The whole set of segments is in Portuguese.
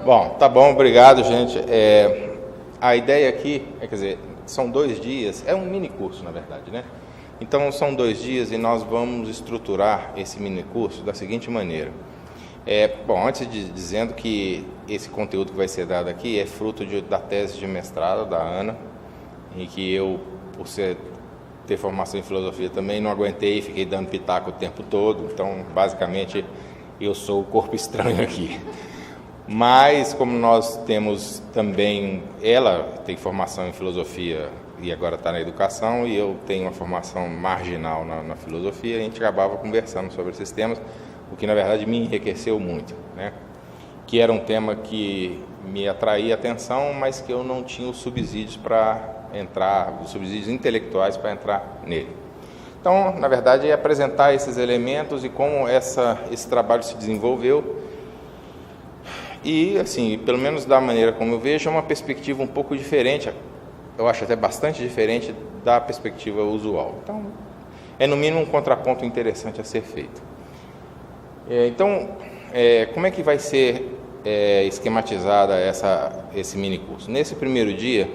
Bom, tá bom, obrigado, gente. A ideia aqui, quer dizer, são 2 dias, é um mini curso, na verdade, né? Então, são 2 dias e nós vamos estruturar esse mini curso da seguinte maneira. Bom, antes de dizendo que esse conteúdo que vai ser dado aqui é fruto da tese de mestrado da Ana, em que eu, por ter formação em filosofia também, não aguentei e fiquei dando pitaco o tempo todo. Então, basicamente, eu sou o corpo estranho aqui. Mas, como nós temos também, ela tem formação em filosofia e agora está na educação, e eu tenho uma formação marginal na filosofia, a gente acabava conversando sobre esses temas, o que na verdade me enriqueceu muito, né? Que era um tema que me atraía a atenção, mas que eu não tinha os subsídios para entrar, os subsídios intelectuais para entrar nele. Então, na verdade, é apresentar esses elementos e como esse trabalho se desenvolveu. E, assim, pelo menos da maneira como eu vejo, é uma perspectiva um pouco diferente, eu acho até bastante diferente da perspectiva usual. Então, é no mínimo um contraponto interessante a ser feito. Então, como é que vai ser esquematizada esse mini curso? Nesse primeiro dia,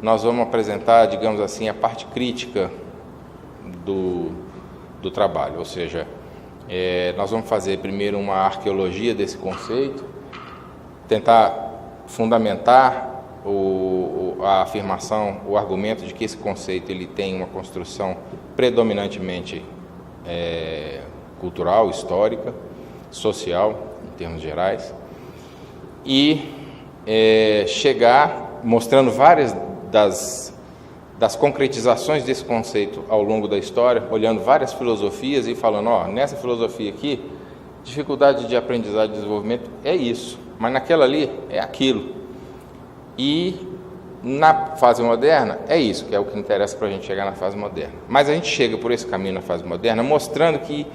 nós vamos apresentar, digamos assim, a parte crítica do trabalho, ou seja, nós vamos fazer primeiro uma arqueologia desse conceito, tentar fundamentar a afirmação, o argumento de que esse conceito ele tem uma construção predominantemente cultural, histórica, social, em termos gerais, e chegar mostrando várias das concretizações desse conceito ao longo da história, olhando várias filosofias e falando, nessa filosofia aqui, dificuldade de aprendizagem e desenvolvimento é isso, mas naquela ali é aquilo. E na fase moderna é isso, que é o que interessa para a gente chegar na fase moderna. Mas a gente chega por esse caminho na fase moderna mostrando que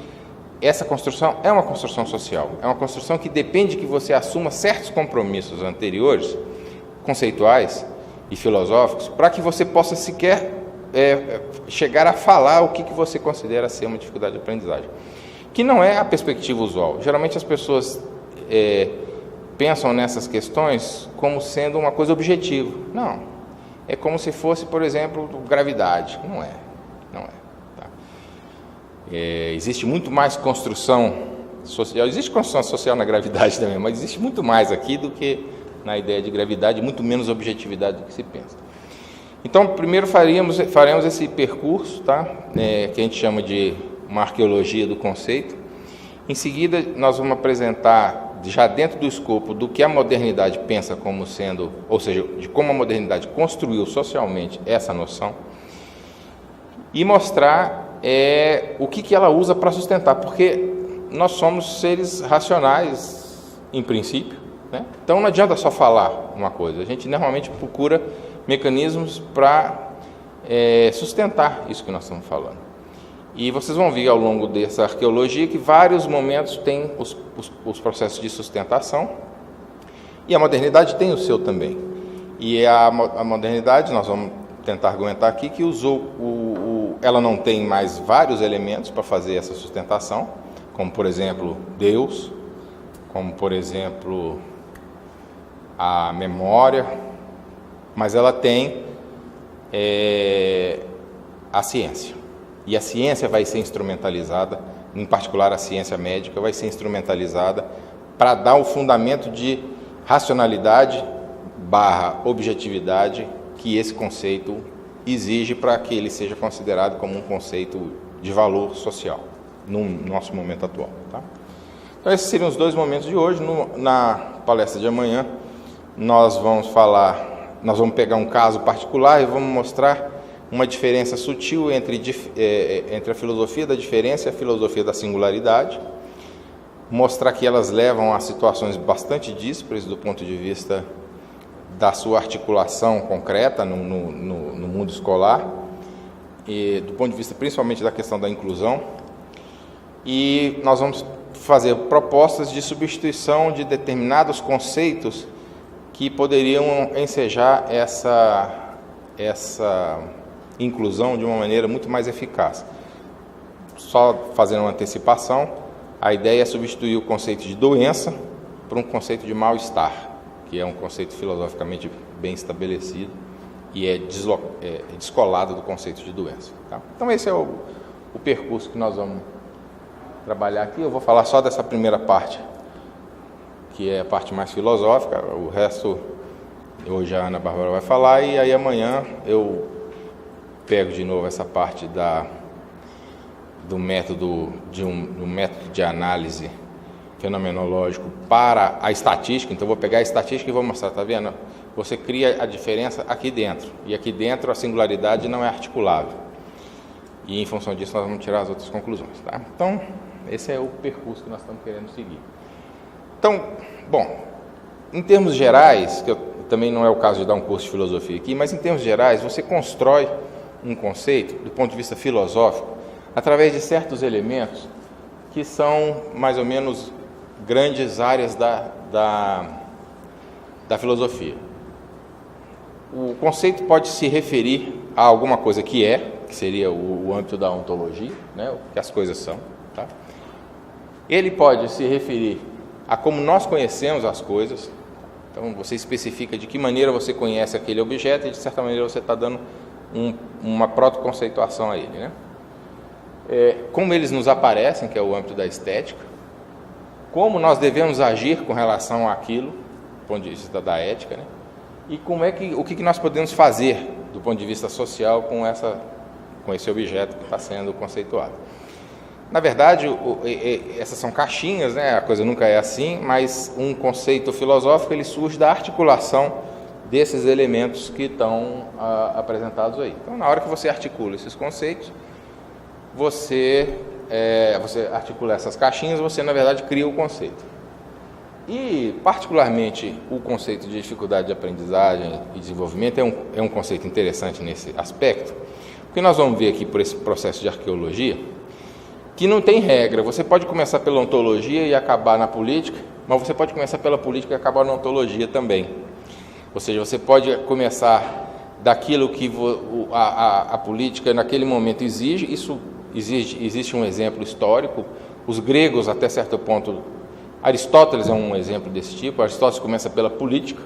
essa construção é uma construção social, é uma construção que depende que você assuma certos compromissos anteriores, conceituais e filosóficos, para que você possa sequer chegar a falar o que você considera ser uma dificuldade de aprendizagem. Que não é a perspectiva usual. Geralmente as pessoas pensam nessas questões como sendo uma coisa objetiva. Não. É como se fosse, por exemplo, gravidade. Não é. Tá? Existe muito mais construção social. Existe construção social na gravidade também, mas existe muito mais aqui do que na ideia de gravidade, muito menos objetividade do que se pensa. Então, primeiro faremos esse percurso, tá? Que a gente chama de uma arqueologia do conceito. Em seguida, nós vamos apresentar, já dentro do escopo do que a modernidade pensa como sendo, ou seja, de como a modernidade construiu socialmente essa noção, e mostrar o que ela usa para sustentar, porque nós somos seres racionais, em princípio, né? Então não adianta só falar uma coisa, a gente normalmente procura mecanismos para sustentar isso que nós estamos falando. E vocês vão ver ao longo dessa arqueologia que vários momentos tem os processos de sustentação, e a modernidade tem o seu também. E a modernidade, nós vamos tentar argumentar aqui, que ela não tem mais vários elementos para fazer essa sustentação, como por exemplo Deus, como por exemplo a memória, mas ela tem a ciência. E a ciência vai ser instrumentalizada, em particular a ciência médica, vai ser instrumentalizada para dar o fundamento de racionalidade / objetividade que esse conceito exige para que ele seja considerado como um conceito de valor social no nosso momento atual. Tá? Então esses seriam os 2 momentos de hoje. Na palestra de amanhã nós vamos pegar um caso particular e vamos mostrar uma diferença sutil entre a filosofia da diferença e a filosofia da singularidade, mostrar que elas levam a situações bastante díspares do ponto de vista da sua articulação concreta no mundo escolar, e do ponto de vista principalmente da questão da inclusão, e nós vamos fazer propostas de substituição de determinados conceitos que poderiam ensejar essa inclusão de uma maneira muito mais eficaz. Só fazendo uma antecipação, a ideia é substituir o conceito de doença por um conceito de mal-estar. que é um conceito filosoficamente bem estabelecido e é descolado do conceito de doença. Tá? Então esse é o percurso que nós vamos trabalhar aqui. Eu vou falar só dessa primeira parte, que é a parte mais filosófica. O resto hoje a Ana Bárbara vai falar, e aí amanhã eu pego de novo essa parte do método de análise fenomenológico para a estatística. Então vou pegar a estatística e vou mostrar, tá vendo? Você cria a diferença aqui dentro, e aqui dentro a singularidade não é articulável. E em função disso nós vamos tirar as outras conclusões, tá? Então, esse é o percurso que nós estamos querendo seguir. Então, bom, em termos gerais, que também não é o caso de dar um curso de filosofia aqui, mas em termos gerais, você constrói um conceito, do ponto de vista filosófico, através de certos elementos que são mais ou menos grandes áreas da filosofia. O conceito pode se referir a alguma coisa que seria o âmbito da ontologia, né, o que as coisas são. Tá? Ele pode se referir a como nós conhecemos as coisas. Então, você especifica de que maneira você conhece aquele objeto, e de certa maneira você está dando uma protoconceituação a ele. Né? Como eles nos aparecem, que é o âmbito da estética, como nós devemos agir com relação àquilo, do ponto de vista da ética, né? E o que nós podemos fazer do ponto de vista social com esse objeto que está sendo conceituado. Na verdade, essas são caixinhas, né? A coisa nunca é assim, mas um conceito filosófico ele surge da articulação desses elementos que estão apresentados aí. Então, na hora que você articula esses conceitos, você articula essas caixinhas, você na verdade cria o conceito. E particularmente o conceito de dificuldade de aprendizagem e desenvolvimento é um conceito interessante nesse aspecto, porque nós vamos ver aqui por esse processo de arqueologia que não tem regra. Você pode começar pela ontologia e acabar na política, mas você pode começar pela política e acabar na ontologia também. Ou seja, você pode começar daquilo que a política naquele momento exige. Existe um exemplo histórico. Os gregos, até certo ponto, Aristóteles é um exemplo desse tipo. Aristóteles começa pela política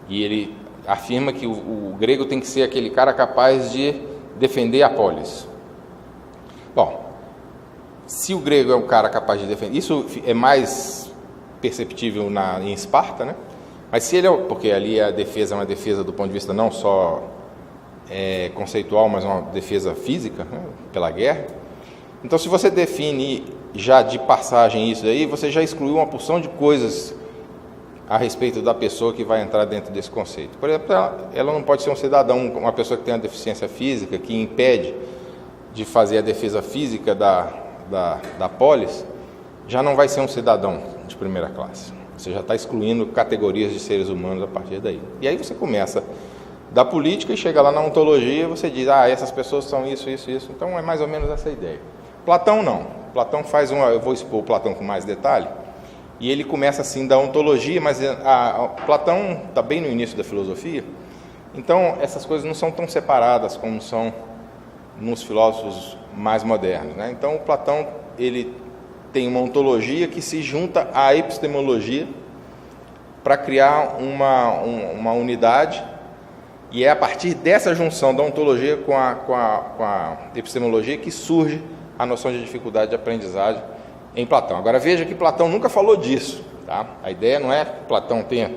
e ele afirma que o grego tem que ser aquele cara capaz de defender a polis. Bom, se o grego é um cara capaz de defender, isso é mais perceptível em Esparta, né? Mas se ele porque ali a defesa é uma defesa do ponto de vista não só conceitual, mas uma defesa física, né, pela guerra. Então, se você define já de passagem isso aí, você já excluiu uma porção de coisas a respeito da pessoa que vai entrar dentro desse conceito. Por exemplo, ela não pode ser um cidadão, uma pessoa que tem uma deficiência física, que impede de fazer a defesa física da polis, já não vai ser um cidadão de primeira classe. Você já está excluindo categorias de seres humanos a partir daí. E aí você começa da política e chega lá na ontologia e você diz, essas pessoas são isso, isso, isso. Então é mais ou menos essa ideia. Platão não. Platão eu vou expor o Platão com mais detalhe, e ele começa assim da ontologia, mas Platão está bem no início da filosofia, então essas coisas não são tão separadas como são nos filósofos mais modernos, né? Então o Platão ele tem uma ontologia que se junta à epistemologia para criar uma unidade, e é a partir dessa junção da ontologia com a epistemologia que surge a noção de dificuldade de aprendizagem em Platão. Agora veja que Platão nunca falou disso, tá? A ideia não é que Platão tenha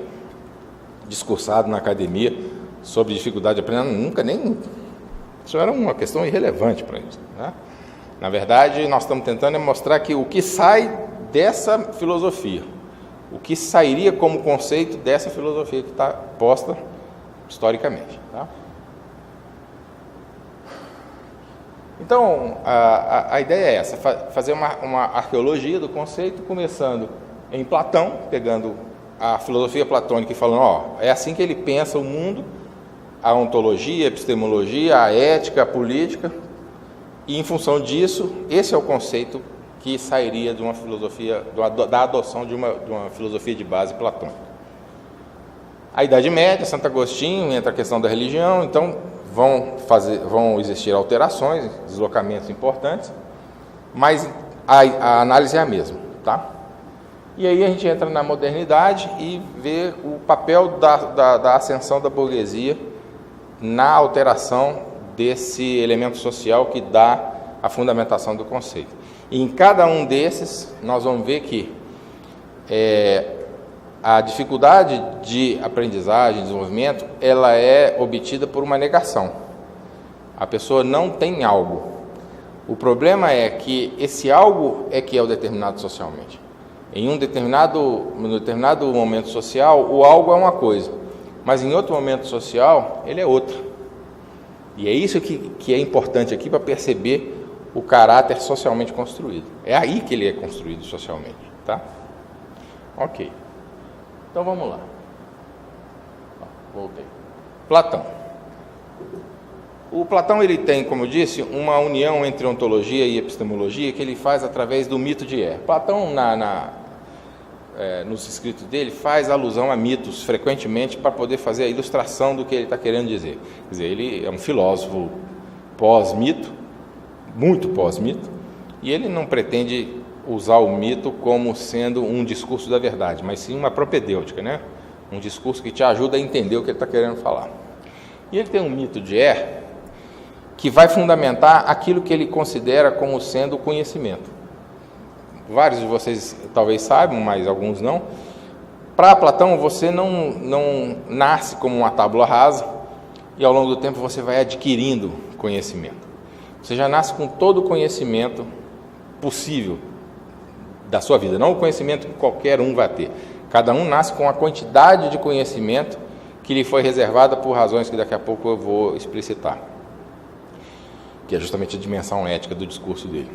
discursado na academia sobre dificuldade de aprendizagem, nunca, nem isso era uma questão irrelevante para isso, né? Na verdade, nós estamos tentando mostrar que o que sai dessa filosofia, o que sairia como conceito dessa filosofia que está posta historicamente, tá? Então, a ideia é essa, fazer uma arqueologia do conceito, começando em Platão, pegando a filosofia platônica e falando, é assim que ele pensa o mundo, a ontologia, a epistemologia, a ética, a política, e em função disso, esse é o conceito que sairia de uma filosofia, da adoção de uma filosofia de base platônica. A Idade Média, Santo Agostinho, entra a questão da religião, então vão existir alterações, deslocamentos importantes, mas a análise é a mesma, tá? E aí a gente entra na modernidade e vê o papel da ascensão da burguesia na alteração desse elemento social que dá a fundamentação do conceito. E em cada um desses, nós vamos ver que a dificuldade de aprendizagem, desenvolvimento, ela é obtida por uma negação. A pessoa não tem algo. O problema é que esse algo é que é o determinado socialmente. Em um determinado momento social, o algo é uma coisa, mas em outro momento social, ele é outra. E é isso que é importante aqui para perceber o caráter socialmente construído. É aí que ele é construído socialmente, tá? Ok. Então vamos lá. Voltei. Platão. O Platão ele tem, como eu disse, uma união entre ontologia e epistemologia que ele faz através do mito de Er. Platão, nos escritos dele, faz alusão a mitos frequentemente para poder fazer a ilustração do que ele está querendo dizer. Quer dizer, ele é um filósofo pós-mito, muito pós-mito, e ele não pretende usar o mito como sendo um discurso da verdade, mas sim uma propedêutica, né? Um discurso que te ajuda a entender o que ele está querendo falar. E ele tem um mito de Er que vai fundamentar aquilo que ele considera como sendo o conhecimento. Vários de vocês talvez saibam, mas alguns não. Para Platão, você não nasce como uma tábua rasa e ao longo do tempo você vai adquirindo conhecimento. Você já nasce com todo o conhecimento possível da sua vida, não o conhecimento que qualquer um vai ter. Cada um nasce com a quantidade de conhecimento que lhe foi reservada por razões que daqui a pouco eu vou explicitar, que é justamente a dimensão ética do discurso dele.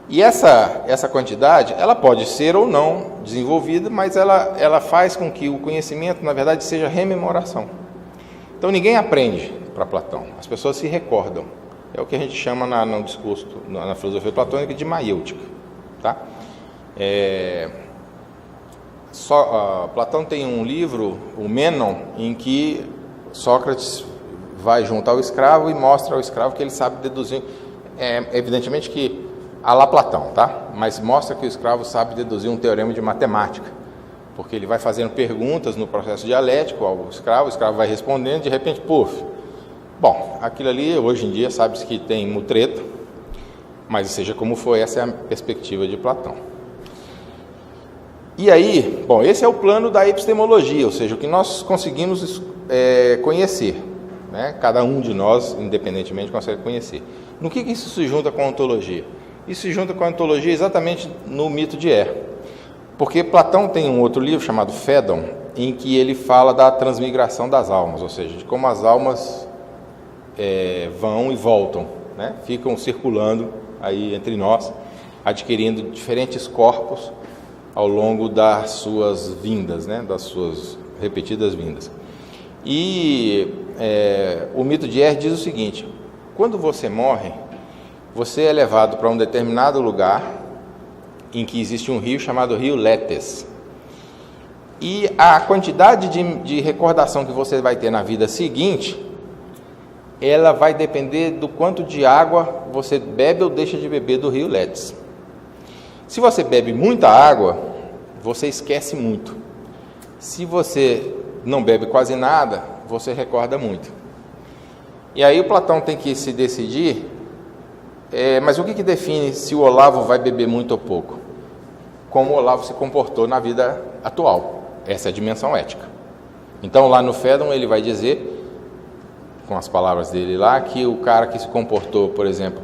E essa quantidade, ela pode ser ou não desenvolvida, mas ela faz com que o conhecimento, na verdade, seja rememoração. Então, ninguém aprende para Platão, as pessoas se recordam. É o que a gente chama no discurso, na filosofia platônica, de maiêutica. Tá? Platão tem um livro, o Mênon, em que Sócrates vai junto ao escravo e mostra ao escravo que ele sabe deduzir. Evidentemente que a lá Platão, tá? Mas mostra que o escravo sabe deduzir um teorema de matemática, porque ele vai fazendo perguntas no processo dialético ao escravo, o escravo vai respondendo, de repente, puf. Bom, aquilo ali, hoje em dia, sabe-se que tem mutreto, mas seja como for, essa é a perspectiva de Platão. E aí, bom, esse é o plano da epistemologia, ou seja, o que nós conseguimos conhecer, né? Cada um de nós, independentemente, consegue conhecer. No que isso se junta com a ontologia? Isso se junta com a ontologia exatamente no mito de Er. Porque Platão tem um outro livro chamado Fédon, em que ele fala da transmigração das almas, ou seja, de como as almas vão e voltam, né? Ficam circulando aí entre nós, adquirindo diferentes corpos ao longo das suas vindas, né? Das suas repetidas vindas. E o mito de Er diz o seguinte: quando você morre, você é levado para um determinado lugar em que existe um rio chamado Rio Létes. E a quantidade de recordação que você vai ter na vida seguinte, ela vai depender do quanto de água você bebe ou deixa de beber do Rio Létes. Se você bebe muita água, você esquece muito. Se você não bebe quase nada, você recorda muito. E aí o Platão tem que se decidir, mas o que define se o Olavo vai beber muito ou pouco? Como o Olavo se comportou na vida atual. Essa é a dimensão ética. Então lá no Fédon ele vai dizer, com as palavras dele lá, que o cara que se comportou, por exemplo,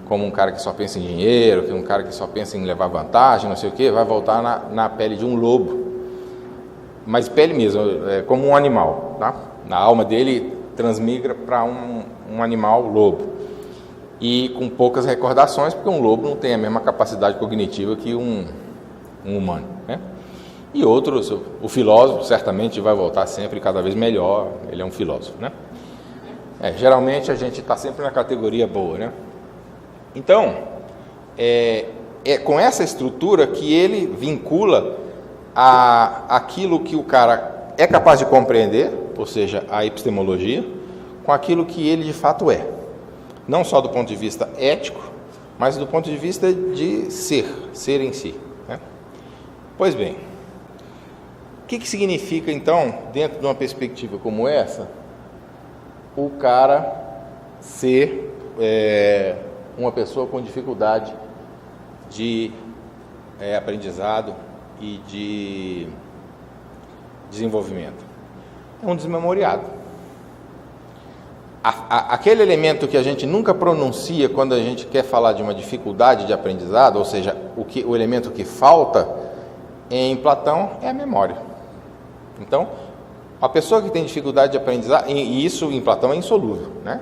como um cara que só pensa em dinheiro, que um cara que só pensa em levar vantagem, não sei o quê, vai voltar na pele de um lobo. Mas pele mesmo, como um animal, tá? Na alma dele transmigra para um animal lobo. E com poucas recordações, porque um lobo não tem a mesma capacidade cognitiva que um humano, né? E outros, o filósofo certamente vai voltar sempre cada vez melhor, ele é um filósofo, né? Geralmente a gente está sempre na categoria boa, né? Então, é com essa estrutura que ele vincula aquilo que o cara é capaz de compreender, ou seja, a epistemologia, com aquilo que ele de fato é. Não só do ponto de vista ético, mas do ponto de vista de ser em si, né? Pois bem, o que significa, então, dentro de uma perspectiva como essa, o cara ser uma pessoa com dificuldade de aprendizado e de desenvolvimento? É um desmemoriado. Aquele elemento que a gente nunca pronuncia quando a gente quer falar de uma dificuldade de aprendizado, ou seja, o elemento que falta em Platão é a memória. Então, a pessoa que tem dificuldade de aprendizado, e isso em Platão é insolúvel, né?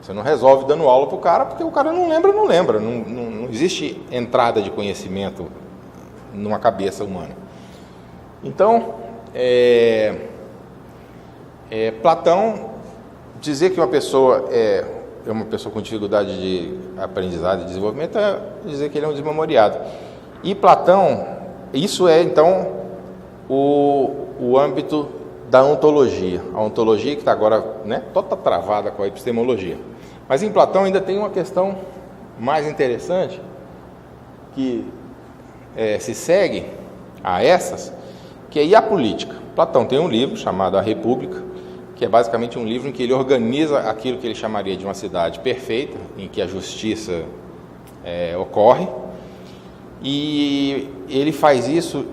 Você não resolve dando aula para o cara, porque o cara não lembra. Não existe entrada de conhecimento numa cabeça humana. Então, Platão dizer que uma pessoa é uma pessoa com dificuldade de aprendizado e desenvolvimento é dizer que ele é um desmemoriado. E Platão, isso é então o âmbito da ontologia. A ontologia que está agora, né, toda travada com a epistemologia. Mas em Platão ainda tem uma questão mais interessante que se segue a essas, que é a política. Platão tem um livro chamado A República, que é basicamente um livro em que ele organiza aquilo que ele chamaria de uma cidade perfeita, em que a justiça ocorre, e ele faz isso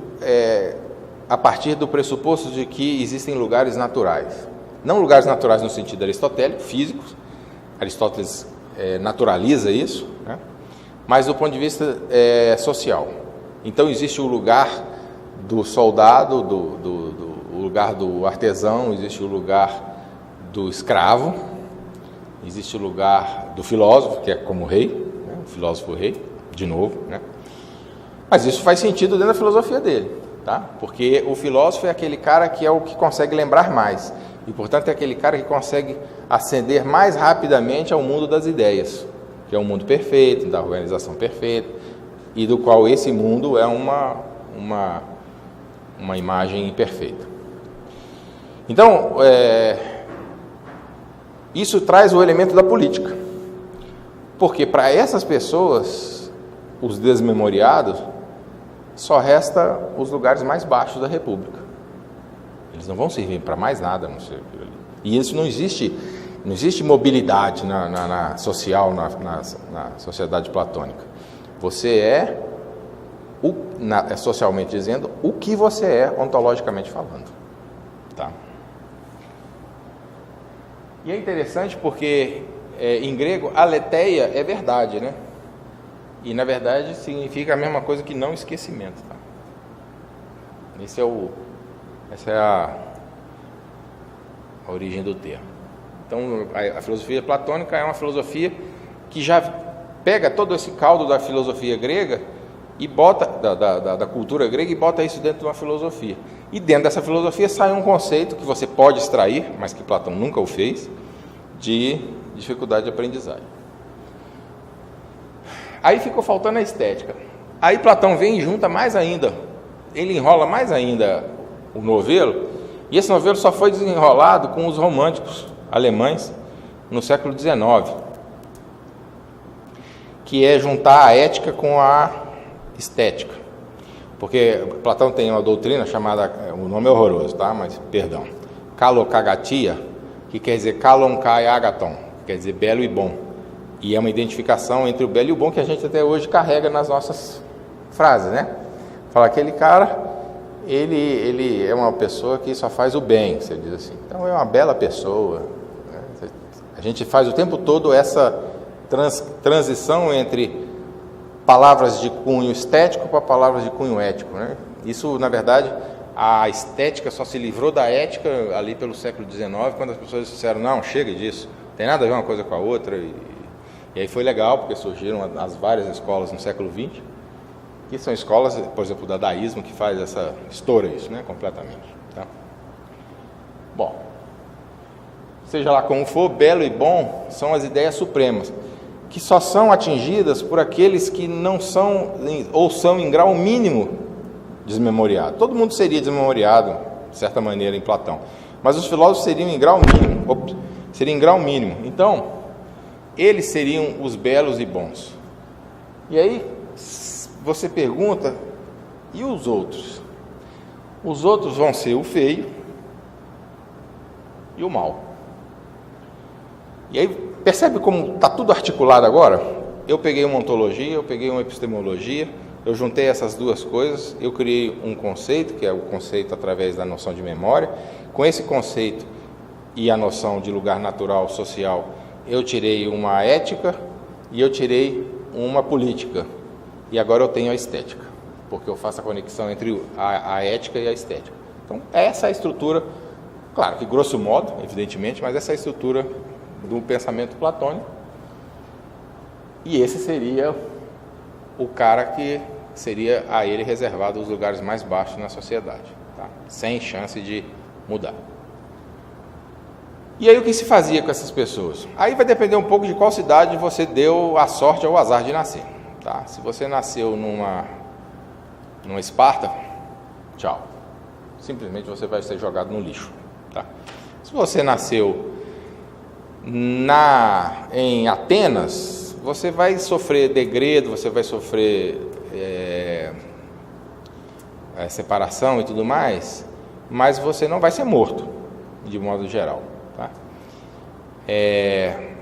a partir do pressuposto de que existem lugares naturais. Não lugares naturais no sentido aristotélico, físicos, Aristóteles naturaliza isso, né? Mas do ponto de vista social. Então existe o lugar do soldado, o lugar do artesão, existe o lugar do escravo, existe o lugar do filósofo, que é como rei, né? O filósofo rei, de novo, né? Mas isso faz sentido dentro da filosofia dele, tá? Porque o filósofo é aquele cara que é o que consegue lembrar mais, e portanto é aquele cara que consegue ascender mais rapidamente ao mundo das ideias, que é um mundo perfeito, da organização perfeita, e do qual esse mundo é uma imagem imperfeita. Então, isso traz o elemento da política, porque para essas pessoas, os desmemoriados, só resta os lugares mais baixos da República. Eles não vão servir para mais nada, não sei aquilo ali. E isso não existe mobilidade na social, na sociedade platônica. Você é, socialmente dizendo, o que você é ontologicamente falando. Tá? E é interessante porque em grego aletheia é verdade, né? E na verdade significa a mesma coisa que não esquecimento. Tá? Essa é a origem do termo. Então a filosofia platônica é uma filosofia que já pega todo esse caldo da filosofia grega e bota da cultura grega e bota isso dentro de uma filosofia. E dentro dessa filosofia sai um conceito que você pode extrair, mas que Platão nunca o fez, de dificuldade de aprendizagem. Aí ficou faltando a estética. Aí Platão vem e junta mais ainda, ele enrola mais ainda o novelo, e esse novelo só foi desenrolado com os românticos alemães no século XIX, que é juntar a ética com a estética. Porque Platão tem uma doutrina chamada, o nome é horroroso, tá? Mas, perdão, kalokagatia, que quer dizer kalon kai agaton, quer dizer belo e bom. E é uma identificação entre o belo e o bom que a gente até hoje carrega nas nossas frases, né? Fala, aquele cara, ele é uma pessoa que só faz o bem, você diz assim. Então é uma bela pessoa, né? A gente faz o tempo todo essa transição entre palavras de cunho estético para palavras de cunho ético, né? Isso, na verdade, a estética só se livrou da ética ali pelo século XIX, quando as pessoas disseram, não, chega disso, tem nada a ver uma coisa com a outra. E aí foi legal, porque surgiram as várias escolas no século XX, que são escolas, por exemplo, o dadaísmo, que faz estoura isso, né, completamente. Tá? Bom, seja lá como for, belo e bom são as ideias supremas, que só são atingidas por aqueles que não são, ou são em grau mínimo desmemoriados. Todo mundo seria desmemoriado, de certa maneira, em Platão, mas os filósofos seriam em grau mínimo. Então, eles seriam os belos e bons. E aí, você pergunta, E os outros? Os outros vão ser o feio e o mal. E aí, percebe como está tudo articulado agora? Eu peguei uma ontologia, eu peguei uma epistemologia, eu juntei essas duas coisas, eu criei um conceito, que é o conceito através da noção de memória. Com esse conceito e a noção de lugar natural, social, eu tirei uma ética e eu tirei uma política. E agora eu tenho a estética, porque eu faço a conexão entre a ética e a estética. Então, essa é a estrutura, claro que grosso modo, evidentemente, mas essa é a estrutura do pensamento platônico. E esse seria o cara que seria a ele reservado os lugares mais baixos na sociedade, tá? Sem chance de mudar. E aí o que se fazia com essas pessoas? Aí vai depender um pouco de qual cidade você deu a sorte ou o azar de nascer, tá? Se você nasceu numa Esparta, tchau. Simplesmente você vai ser jogado no lixo, tá? Se você nasceu em Atenas, você vai sofrer degredo, você vai sofrer separação e tudo mais, mas você não vai ser morto, de modo geral, tá?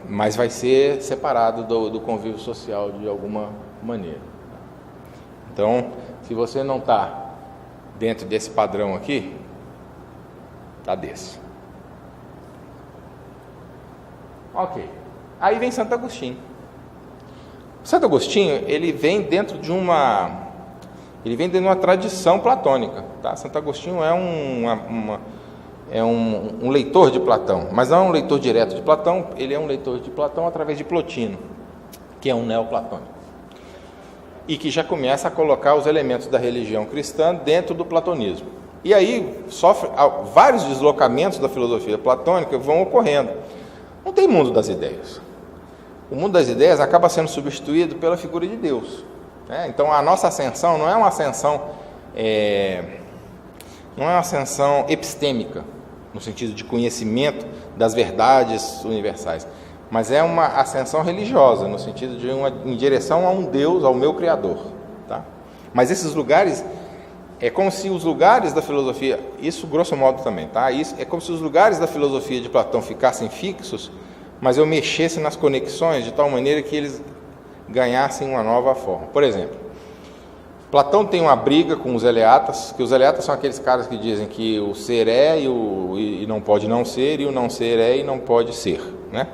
Mas vai ser separado do convívio social de alguma maneira. Então, se você não está dentro desse padrão aqui, está desse. Ok. Aí vem Santo Agostinho. Santo Agostinho, ele vem dentro de uma tradição platônica, tá? Santo Agostinho é um leitor de Platão, mas não é um leitor direto de Platão, ele é um leitor de Platão através de Plotino, que é um neoplatônico, e que já começa a colocar os elementos da religião cristã dentro do platonismo. E aí sofre vários deslocamentos da filosofia platônica vão ocorrendo. Não tem mundo das ideias. O mundo das ideias acaba sendo substituído pela figura de Deus, né? Então a nossa ascensão não é uma ascensão epistêmica, no sentido de conhecimento das verdades universais, mas é uma ascensão religiosa, no sentido de em direção a um Deus, ao meu Criador, tá? Mas esses lugares, é como se os lugares da filosofia, isso grosso modo também, tá? Isso é como se os lugares da filosofia de Platão ficassem fixos, mas eu mexesse nas conexões de tal maneira que eles ganhassem uma nova forma. Por exemplo, Platão tem uma briga com os eleatas, que os eleatas são aqueles caras que dizem que o ser é e não pode não ser, e o não ser é e não pode ser, né?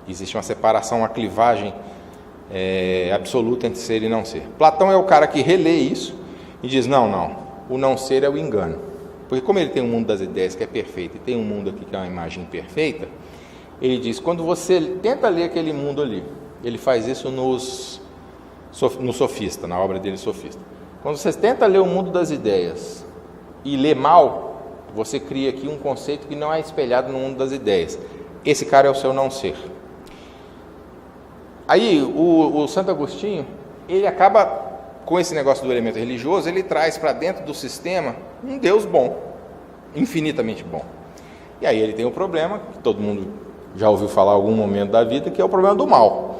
Existe uma separação, uma clivagem absoluta entre ser e não ser. Platão é o cara que relê isso e diz, não, o não ser é o engano. Porque como ele tem um mundo das ideias que é perfeito e tem um mundo aqui que é uma imagem imperfeita, ele diz, quando você tenta ler aquele mundo ali, ele faz isso no Sofista, na obra dele Sofista. Quando você tenta ler o mundo das ideias e lê mal, você cria aqui um conceito que não é espelhado no mundo das ideias. Esse cara é o seu não ser. Aí o Santo Agostinho, ele acaba, com esse negócio do elemento religioso, ele traz para dentro do sistema um Deus bom, infinitamente bom. E aí ele tem um problema, que todo mundo já ouviu falar em algum momento da vida, que é o problema do mal.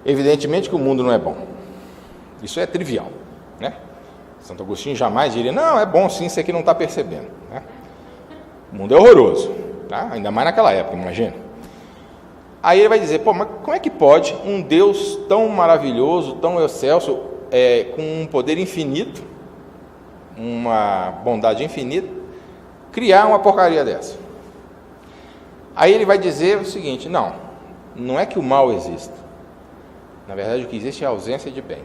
Evidentemente que o mundo não é bom. Isso é trivial, né? Santo Agostinho jamais diria, não, é bom sim, você que não está percebendo, né? O mundo é horroroso, tá? Ainda mais naquela época, imagina. Aí ele vai dizer, pô, mas como é que pode um Deus tão maravilhoso, tão excelso, com um poder infinito, uma bondade infinita, criar uma porcaria dessa? Aí ele vai dizer o seguinte, não é que o mal exista. Na verdade, o que existe é a ausência de bem.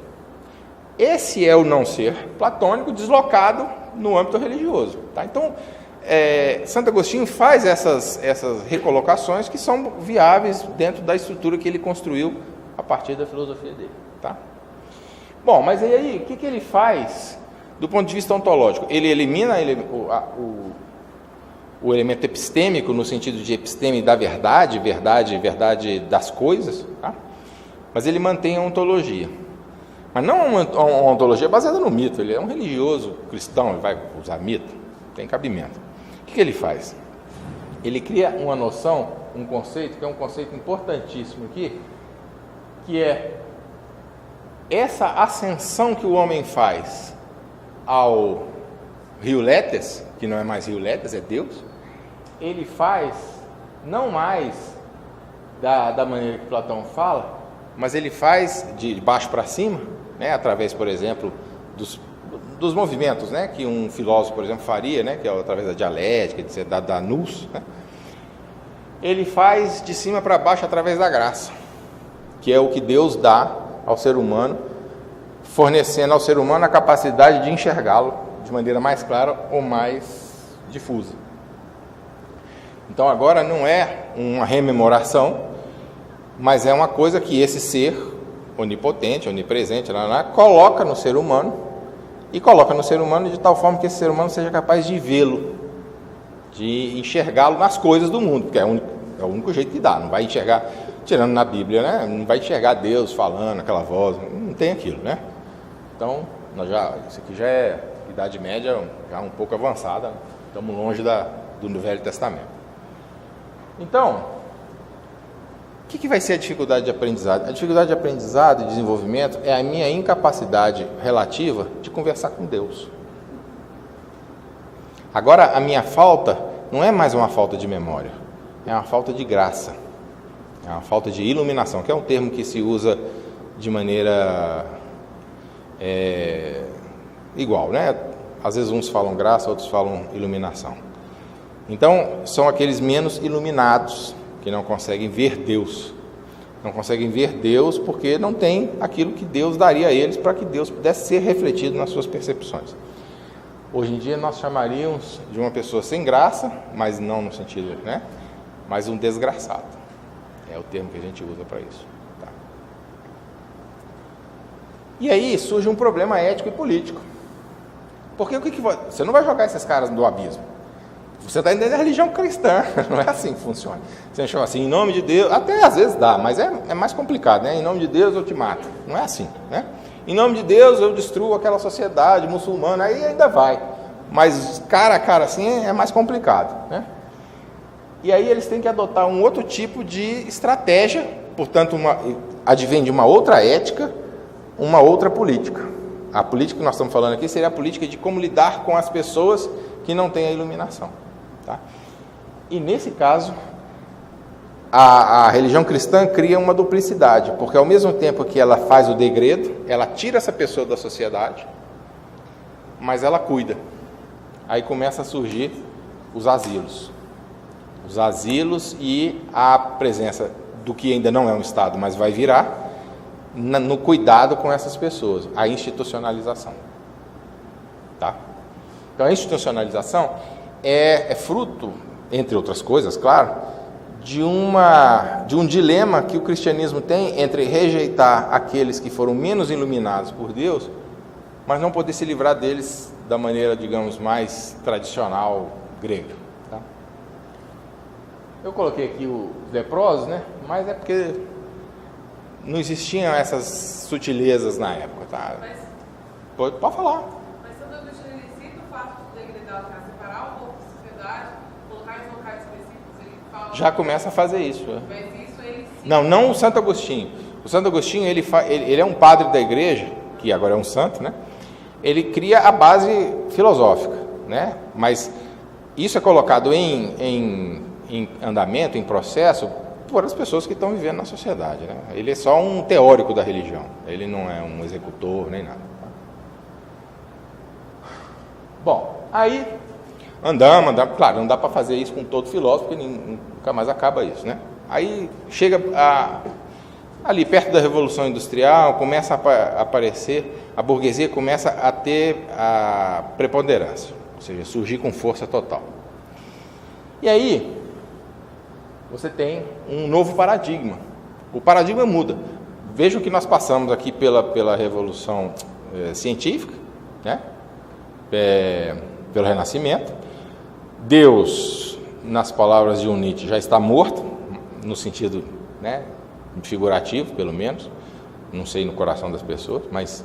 Esse é o não ser platônico deslocado no âmbito religioso, tá? Então, Santo Agostinho faz essas recolocações que são viáveis dentro da estrutura que ele construiu a partir da filosofia dele, tá? Bom, mas aí, o que ele faz do ponto de vista ontológico? Ele elimina o elemento epistêmico, no sentido de episteme da verdade das coisas, tá? Mas ele mantém a ontologia. Mas não uma ontologia baseada no mito, ele é um religioso cristão, ele vai usar mito, tem cabimento. O que ele faz? Ele cria uma noção, um conceito, que é um conceito importantíssimo aqui, que é essa ascensão que o homem faz ao rio Létes, que não é mais rio Létes, é Deus, ele faz não mais da maneira que Platão fala, mas ele faz de baixo para cima, né, através, por exemplo, dos movimentos, né, que um filósofo, por exemplo, faria, né, que é através da dialética, da nous, né. Ele faz de cima para baixo através da graça, que é o que Deus dá ao ser humano, fornecendo ao ser humano a capacidade de enxergá-lo de maneira mais clara ou mais difusa. Então agora não é uma rememoração, mas é uma coisa que esse ser onipotente, onipresente, coloca no ser humano, e coloca no ser humano de tal forma que esse ser humano seja capaz de vê-lo, de enxergá-lo nas coisas do mundo, porque é o único jeito que dá, não vai enxergar, tirando na Bíblia, né? Não vai enxergar Deus falando, aquela voz, não tem aquilo, né? Então, isso aqui já é Idade Média, já um pouco avançada, estamos longe do Velho Testamento. Então, o que vai ser a dificuldade de aprendizado? A dificuldade de aprendizado e desenvolvimento é a minha incapacidade relativa de conversar com Deus. Agora, a minha falta não é mais uma falta de memória, é uma falta de graça, é uma falta de iluminação, que é um termo que se usa de maneira igual, né? Às vezes uns falam graça, outros falam iluminação. Então, são aqueles menos iluminados, que não conseguem ver Deus. Não conseguem ver Deus porque não tem aquilo que Deus daria a eles para que Deus pudesse ser refletido nas suas percepções. Hoje em dia nós chamaríamos de uma pessoa sem graça, mas não no sentido, né? Mas um desgraçado. É o termo que a gente usa para isso. Tá? E aí surge um problema ético e político. Porque você não vai jogar esses caras do abismo. Você está dentro da religião cristã, não é assim que funciona. Você chama assim, em nome de Deus, até às vezes dá, mas é mais complicado, né? Em nome de Deus eu te mato. Não é assim, né? Em nome de Deus eu destruo aquela sociedade muçulmana, aí ainda vai. Mas cara a cara assim é mais complicado, né? E aí eles têm que adotar um outro tipo de estratégia, portanto, advém de uma outra ética, uma outra política. A política que nós estamos falando aqui seria a política de como lidar com as pessoas que não têm a iluminação. Tá? E nesse caso, a religião cristã cria uma duplicidade, porque ao mesmo tempo que ela faz o degredo, ela tira essa pessoa da sociedade, mas ela cuida. Aí começa a surgir os asilos. Os asilos e a presença do que ainda não é um Estado, mas vai virar, no cuidado com essas pessoas, a institucionalização. Tá? Então a institucionalização é fruto, entre outras coisas, claro, de um dilema que o cristianismo tem entre rejeitar aqueles que foram menos iluminados por Deus, mas não poder se livrar deles da maneira, digamos, mais tradicional grega. Tá? Eu coloquei aqui os leprosos, né? Mas é porque não existiam essas sutilezas na época. Tá? Pode falar. Mas Santo Agostinho ele cita o fato de degradar, separar o povo da sociedade, colocar em locais específicos, ele fala... Já começa a fazer isso. Mas isso ele cita... Não o Santo Agostinho. O Santo Agostinho ele é um padre da igreja, que agora é um santo, né? Ele cria a base filosófica, né? Mas isso é colocado em andamento, em processo, por as pessoas que estão vivendo na sociedade, né? Ele é só um teórico da religião, ele não é um executor nem nada. Bom, aí andamos, claro, não dá para fazer isso com todo filósofo, porque nunca mais acaba isso, né? Aí chega ali perto da Revolução Industrial, começa a aparecer, a burguesia começa a ter a preponderância, ou seja, surgir com força total. E aí você tem um novo paradigma. O paradigma muda. Veja o que nós passamos aqui pela Revolução Científica, né? Pelo Renascimento. Deus, nas palavras de Nietzsche, já está morto, no sentido, né, figurativo, pelo menos. Não sei no coração das pessoas, mas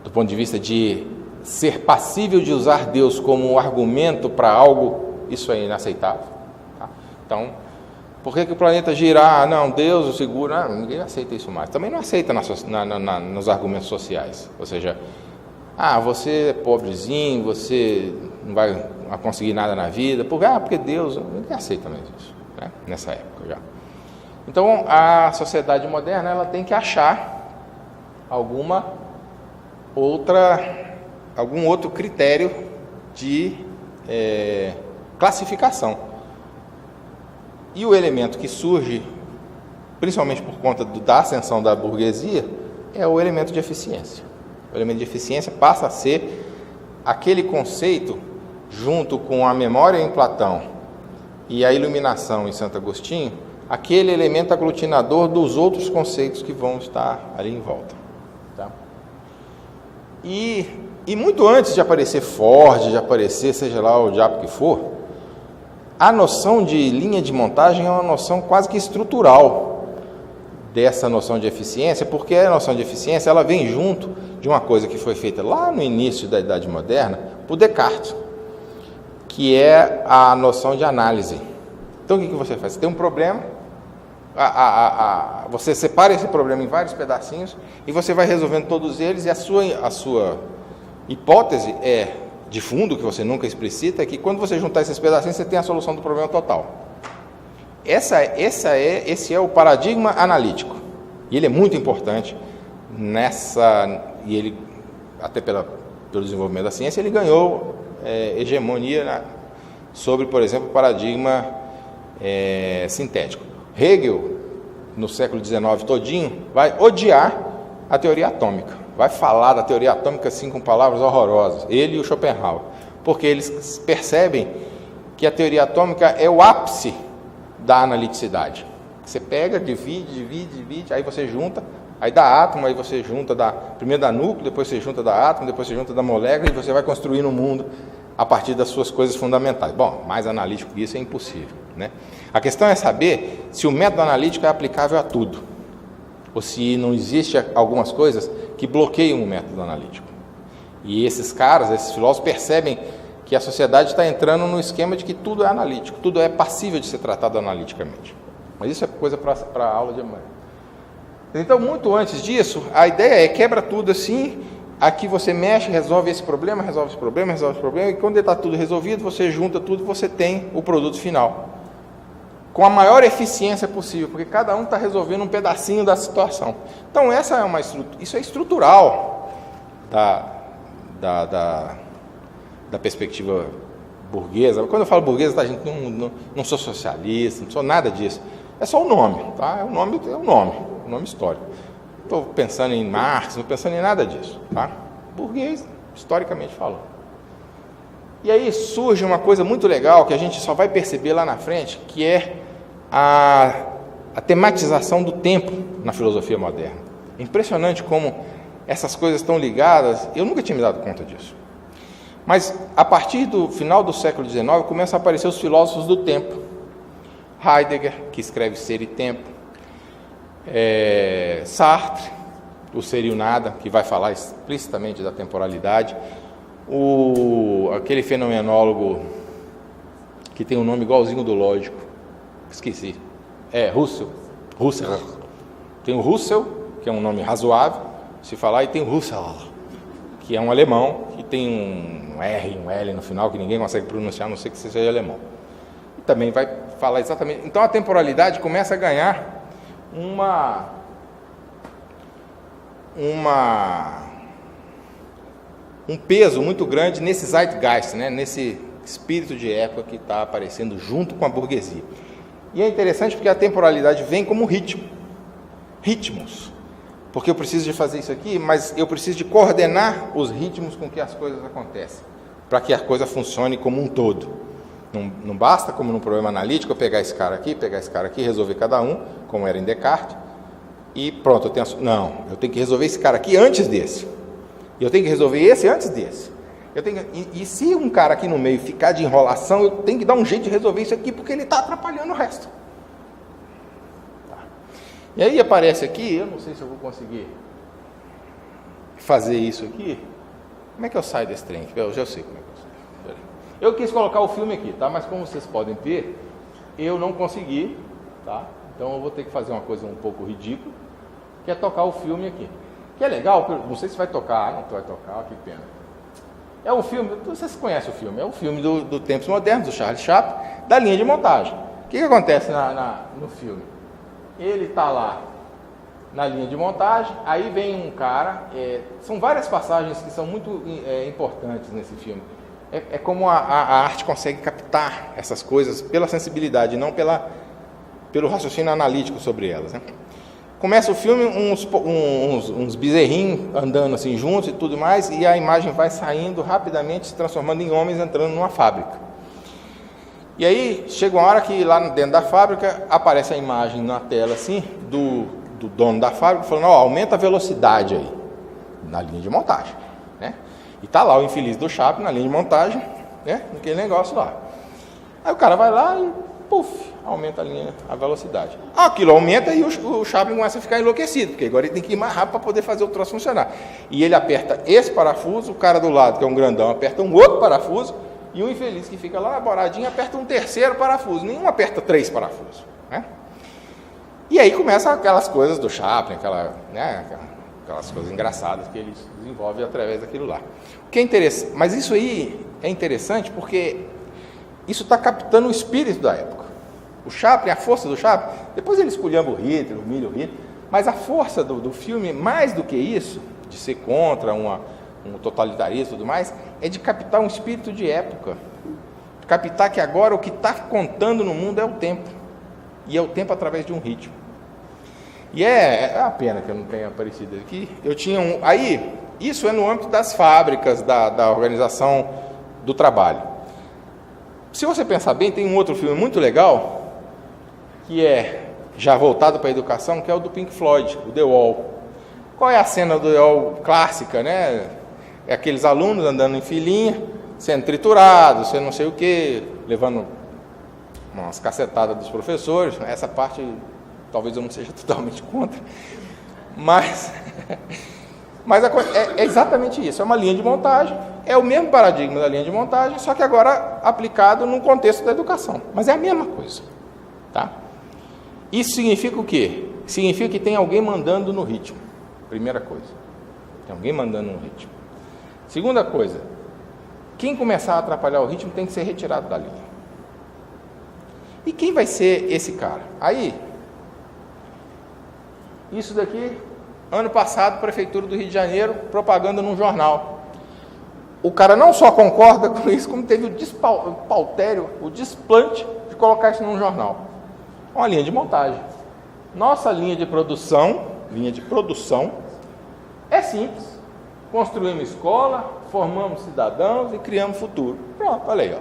do ponto de vista de ser passível de usar Deus como argumento para algo, isso é inaceitável. Tá? Então, por que o planeta gira? Não, Deus o segura. Ninguém aceita isso mais. Também não aceita nos argumentos sociais. Ou seja, você é pobrezinho, você não vai conseguir nada na vida, porque Deus, ninguém aceita mais isso, né? Nessa época já. Então, a sociedade moderna, ela tem que achar algum outro critério de classificação. E o elemento que surge, principalmente por conta da ascensão da burguesia, é o elemento de eficiência. O elemento de eficiência passa a ser aquele conceito, junto com a memória em Platão e a iluminação em Santo Agostinho, aquele elemento aglutinador dos outros conceitos que vão estar ali em volta. Tá? E muito antes de aparecer Ford, de aparecer seja lá o diabo que for, a noção de linha de montagem é uma noção quase que estrutural dessa noção de eficiência, porque a noção de eficiência ela vem junto de uma coisa que foi feita lá no início da Idade Moderna por Descartes, que é a noção de análise. Então, o que você faz? Você tem um problema, você separa esse problema em vários pedacinhos e você vai resolvendo todos eles, e a sua hipótese de fundo, que você nunca explicita, é que quando você juntar esses pedacinhos, você tem a solução do problema total. Esse é o paradigma analítico, e ele é muito importante e ele, até pelo desenvolvimento da ciência, ele ganhou hegemonia sobre, por exemplo, o paradigma sintético. Hegel, no século XIX todinho, vai odiar a teoria atômica, vai falar da teoria atômica assim com palavras horrorosas, ele e o Schopenhauer, porque eles percebem que a teoria atômica é o ápice da analiticidade. Você pega, divide, aí você junta, aí dá átomo, aí você junta, primeiro dá núcleo, depois você junta da átomo, depois você junta da molécula, e você vai construindo o mundo a partir das suas coisas fundamentais. Bom, mais analítico que isso é impossível, né? A questão é saber se o método analítico é aplicável a tudo, ou se não existe algumas coisas que bloqueiam o método analítico. E esses filósofos percebem que a sociedade está entrando no esquema de que tudo é analítico, tudo é passível de ser tratado analiticamente. Mas isso é coisa para a aula de amanhã. Então, muito antes disso, a ideia é quebra tudo assim, aqui você mexe, resolve esse problema, e quando está tudo resolvido, você junta tudo e você tem o produto final, com a maior eficiência possível, porque cada um está resolvendo um pedacinho da situação. Então, isso é estrutural da perspectiva burguesa. Quando eu falo burguesa, tá, gente, não sou socialista, não sou nada disso. É só o nome, tá? É um nome histórico. Não estou pensando em Marx, não estou pensando em nada disso, tá? Burguês, historicamente falando. E aí surge uma coisa muito legal que a gente só vai perceber lá na frente, que é a tematização do tempo na filosofia moderna. É impressionante como essas coisas estão ligadas. Eu nunca tinha me dado conta disso. Mas, a partir do final do século XIX, começam a aparecer os filósofos do tempo. Heidegger, que escreve Ser e Tempo. Sartre, o Ser e o Nada, que vai falar explicitamente da temporalidade. Aquele fenomenólogo que tem um nome igualzinho do lógico. Esqueci. Russell. Tem o Russell, que é um nome razoável, se falar, e tem o Husserl, que é um alemão, que tem um R e um L no final, que ninguém consegue pronunciar, a não ser que seja alemão. E também vai falar exatamente... Então, a temporalidade começa a ganhar um peso muito grande nesse zeitgeist, né? Nesse espírito de época que está aparecendo junto com a burguesia. E é interessante porque a temporalidade vem como ritmos. Porque eu preciso de fazer isso aqui, mas eu preciso de coordenar os ritmos com que as coisas acontecem, para que a coisa funcione como um todo. Não basta, como num problema analítico, eu pegar esse cara aqui, resolver cada um, como era em Descartes, e pronto, eu tenho que resolver esse cara aqui antes desse. E eu tenho que resolver esse antes desse. E se um cara aqui no meio ficar de enrolação, eu tenho que dar um jeito de resolver isso aqui, porque ele está atrapalhando o resto. E aí aparece aqui, eu não sei se eu vou conseguir fazer isso aqui. Como é que eu saio desse trem? Eu já sei como é que eu saio. Eu quis colocar o filme aqui, tá? Mas como vocês podem ver, eu não consegui, tá? Então eu vou ter que fazer uma coisa um pouco ridícula, que é tocar o filme aqui. que é legal, não sei se vai tocar, não vai tocar, que pena. É um filme, vocês conhecem o filme, é um filme do Tempos Modernos, do Charlie Chaplin, da linha de montagem. O que acontece no filme? Ele está lá na linha de montagem, aí vem um cara, são várias passagens que são muito importantes nesse filme. É como a arte consegue captar essas coisas pela sensibilidade, não pelo raciocínio analítico sobre elas, né? Começa o filme, uns bezerrinhos andando assim juntos e tudo mais, e a imagem vai saindo rapidamente, se transformando em homens entrando numa fábrica. E aí chega uma hora que lá dentro da fábrica aparece a imagem na tela assim do dono da fábrica falando: aumenta a velocidade aí na linha de montagem, né? E tá lá o infeliz do Chaplin na linha de montagem, né? Naquele negócio lá. Aí o cara vai lá e puf, aumenta a velocidade. Aquilo aumenta e o Chaplin começa a ficar enlouquecido, porque agora ele tem que ir mais rápido para poder fazer o troço funcionar. E ele aperta esse parafuso, o cara do lado, que é um grandão, aperta um outro parafuso, e o infeliz que fica lá boradinho aperta um terceiro parafuso. Nenhum aperta 3 parafusos, né? E aí começam aquelas coisas do Chaplin, aquelas coisas engraçadas que ele desenvolve através daquilo lá. O que é interessante, mas isso aí é interessante porque isso está captando o espírito da época. O Chaplin, a força do Chaplin, depois ele esculhamba o Hitler, humilha o Hitler, mas a força do filme, mais do que isso, de ser contra um totalitarismo e tudo mais, é de captar um espírito de época. Captar que agora o que está contando no mundo é o tempo. E é o tempo através de um ritmo. E é a pena que eu não tenha aparecido aqui. Eu tinha aí, isso é no âmbito das fábricas, da organização do trabalho. Se você pensar bem, tem um outro filme muito legal, que é já voltado para a educação, que é o do Pink Floyd, o The Wall. Qual é a cena do The Wall clássica, né? É aqueles alunos andando em filinha, sendo triturados, sendo não sei o quê, levando umas cacetadas dos professores. Essa parte talvez eu não seja totalmente contra, mas é exatamente isso, é uma linha de montagem, é o mesmo paradigma da linha de montagem, só que agora aplicado no contexto da educação, mas é a mesma coisa, tá? Isso significa o quê? Significa que tem alguém mandando no ritmo, primeira coisa, tem alguém mandando no ritmo. Segunda coisa, quem começar a atrapalhar o ritmo tem que ser retirado da linha. E quem vai ser esse cara? Aí, isso daqui, ano passado, Prefeitura do Rio de Janeiro, propaganda num jornal. O cara não só concorda com isso, como teve o desplante de colocar isso num jornal. Uma linha de montagem. Nossa linha de produção é simples. Construímos escola, formamos cidadãos e criamos futuro. Pronto, olha aí, ó.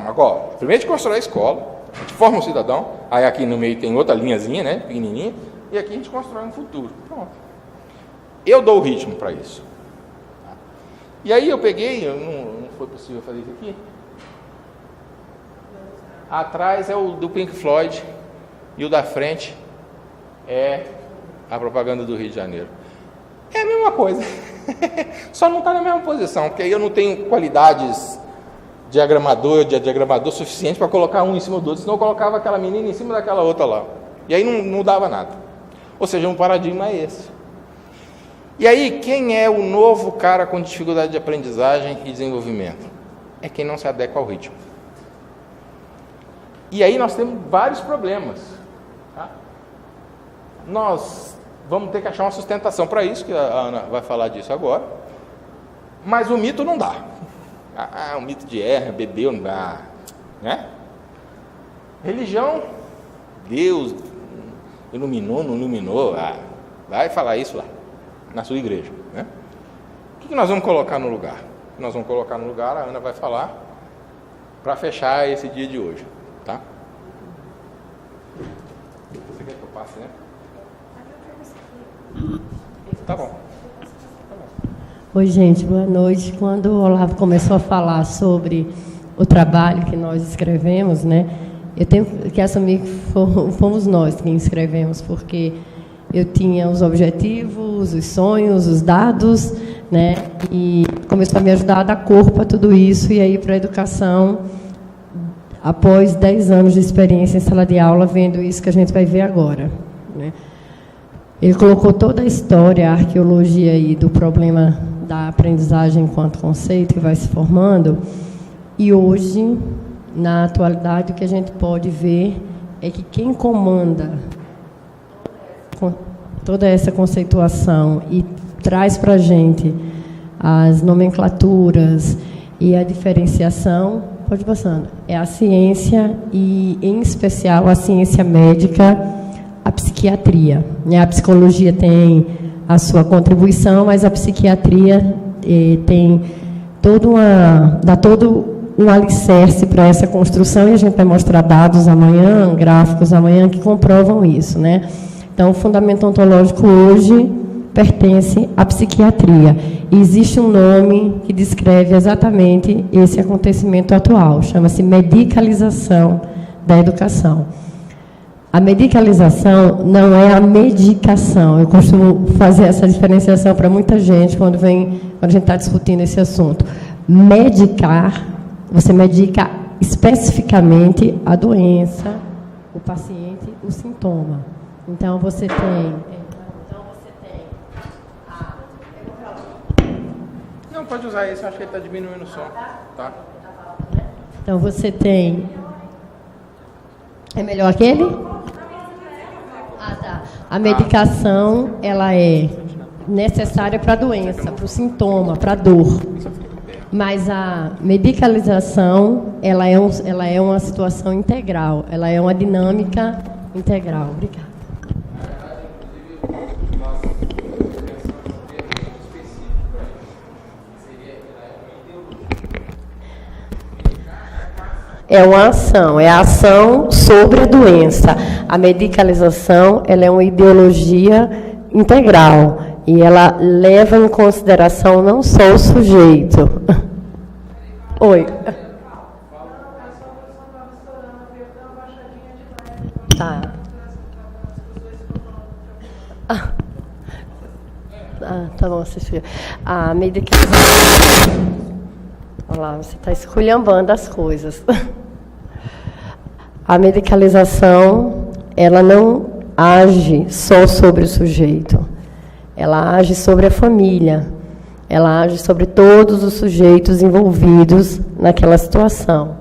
Agora, primeiro a gente constrói a escola, a gente forma um cidadão, aí aqui no meio tem outra linhazinha, né, pequenininha, e aqui a gente constrói um futuro. Pronto. Eu dou o ritmo para isso. E aí eu peguei, não foi possível fazer isso aqui. Atrás é o do Pink Floyd e o da frente é a propaganda do Rio de Janeiro. É a mesma coisa, só não está na mesma posição, porque aí eu não tenho qualidades de diagramador suficiente para colocar um em cima do outro, senão eu colocava aquela menina em cima daquela outra lá, e aí não dava nada. Ou seja, um paradigma é esse. E aí, quem é o novo cara com dificuldade de aprendizagem e desenvolvimento? É quem não se adequa ao ritmo. E aí nós temos vários problemas, tá? Nós vamos ter que achar uma sustentação para isso, que a Ana vai falar disso agora, mas o mito não dá. O mito de bebeu, não dá, né? Religião, Deus iluminou, não iluminou, vai falar isso lá, na sua igreja, né? O que nós vamos colocar no lugar? Nós vamos colocar no lugar, a Ana vai falar, para fechar esse dia de hoje, tá? Você quer que eu passe, né? Tá bom. Oi, gente, boa noite. Quando o Olavo começou a falar sobre o trabalho que nós escrevemos, né, eu tenho que assumir que fomos nós quem escrevemos, porque eu tinha os objetivos, os sonhos, os dados, né, e começou a me ajudar a dar corpo a tudo isso, e aí para a educação, após 10 anos de experiência em sala de aula, vendo isso que a gente vai ver agora, né. Ele colocou toda a história, a arqueologia aí do problema da aprendizagem enquanto conceito que vai se formando. E hoje, na atualidade, o que a gente pode ver é que quem comanda toda essa conceituação e traz para a gente as nomenclaturas e a diferenciação, pode ir passando, é a ciência e, em especial, a ciência médica, a psiquiatria. A psicologia tem a sua contribuição, mas a psiquiatria tem dá todo um alicerce para essa construção, e a gente vai mostrar dados amanhã, gráficos amanhã, que comprovam isso, né? Então, o fundamento ontológico hoje pertence à psiquiatria. E existe um nome que descreve exatamente esse acontecimento atual, chama-se medicalização da educação. A medicalização não é a medicação. Eu costumo fazer essa diferenciação para muita gente quando a gente está discutindo esse assunto. Medicar, você medica especificamente a doença, o paciente, o sintoma. Então, você tem... Não, pode usar esse, eu acho que ele está diminuindo o som. Tá. Então, você tem... É melhor aquele? Tá. A medicação, ela é necessária para a doença, para o sintoma, para a dor. Mas a medicalização, ela é uma situação integral, ela é uma dinâmica integral. Obrigada. É uma ação, é a ação sobre a doença. A medicalização, ela é uma ideologia integral e ela leva em consideração não só o sujeito. Oi. Tá. Tá bom, assistir. A medicalização... Olha lá, você está esculhambando as coisas. A medicalização, ela não age só sobre o sujeito. Ela age sobre a família. Ela age sobre todos os sujeitos envolvidos naquela situação.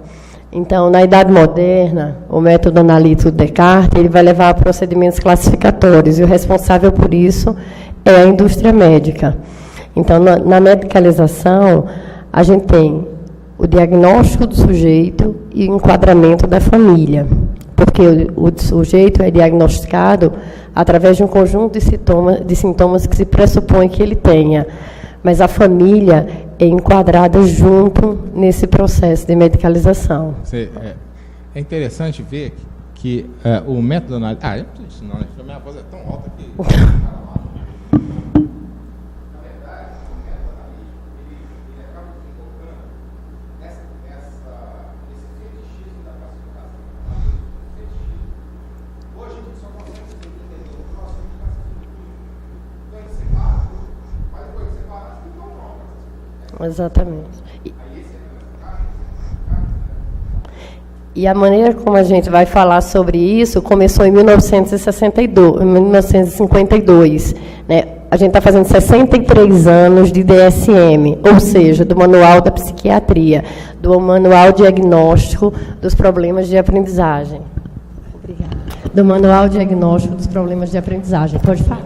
Então, na Idade Moderna, o método analítico de Descartes, ele vai levar a procedimentos classificatórios, e o responsável por isso é a indústria médica. Então, na medicalização, a gente tem o diagnóstico do sujeito e o enquadramento da família, porque o sujeito é diagnosticado através de um conjunto de sintomas que se pressupõe que ele tenha, mas a família é enquadrada junto nesse processo de medicalização. É interessante ver que o método analítico... eu não estou dizendo, não, a minha voz é tão alta que... Exatamente. E a maneira como a gente vai falar sobre isso começou em 1952, né? A gente está fazendo 63 anos de DSM, ou seja, do Manual da Psiquiatria, do Manual Diagnóstico dos Problemas de Aprendizagem. Obrigada. Do Manual Diagnóstico dos Problemas de Aprendizagem. Pode falar.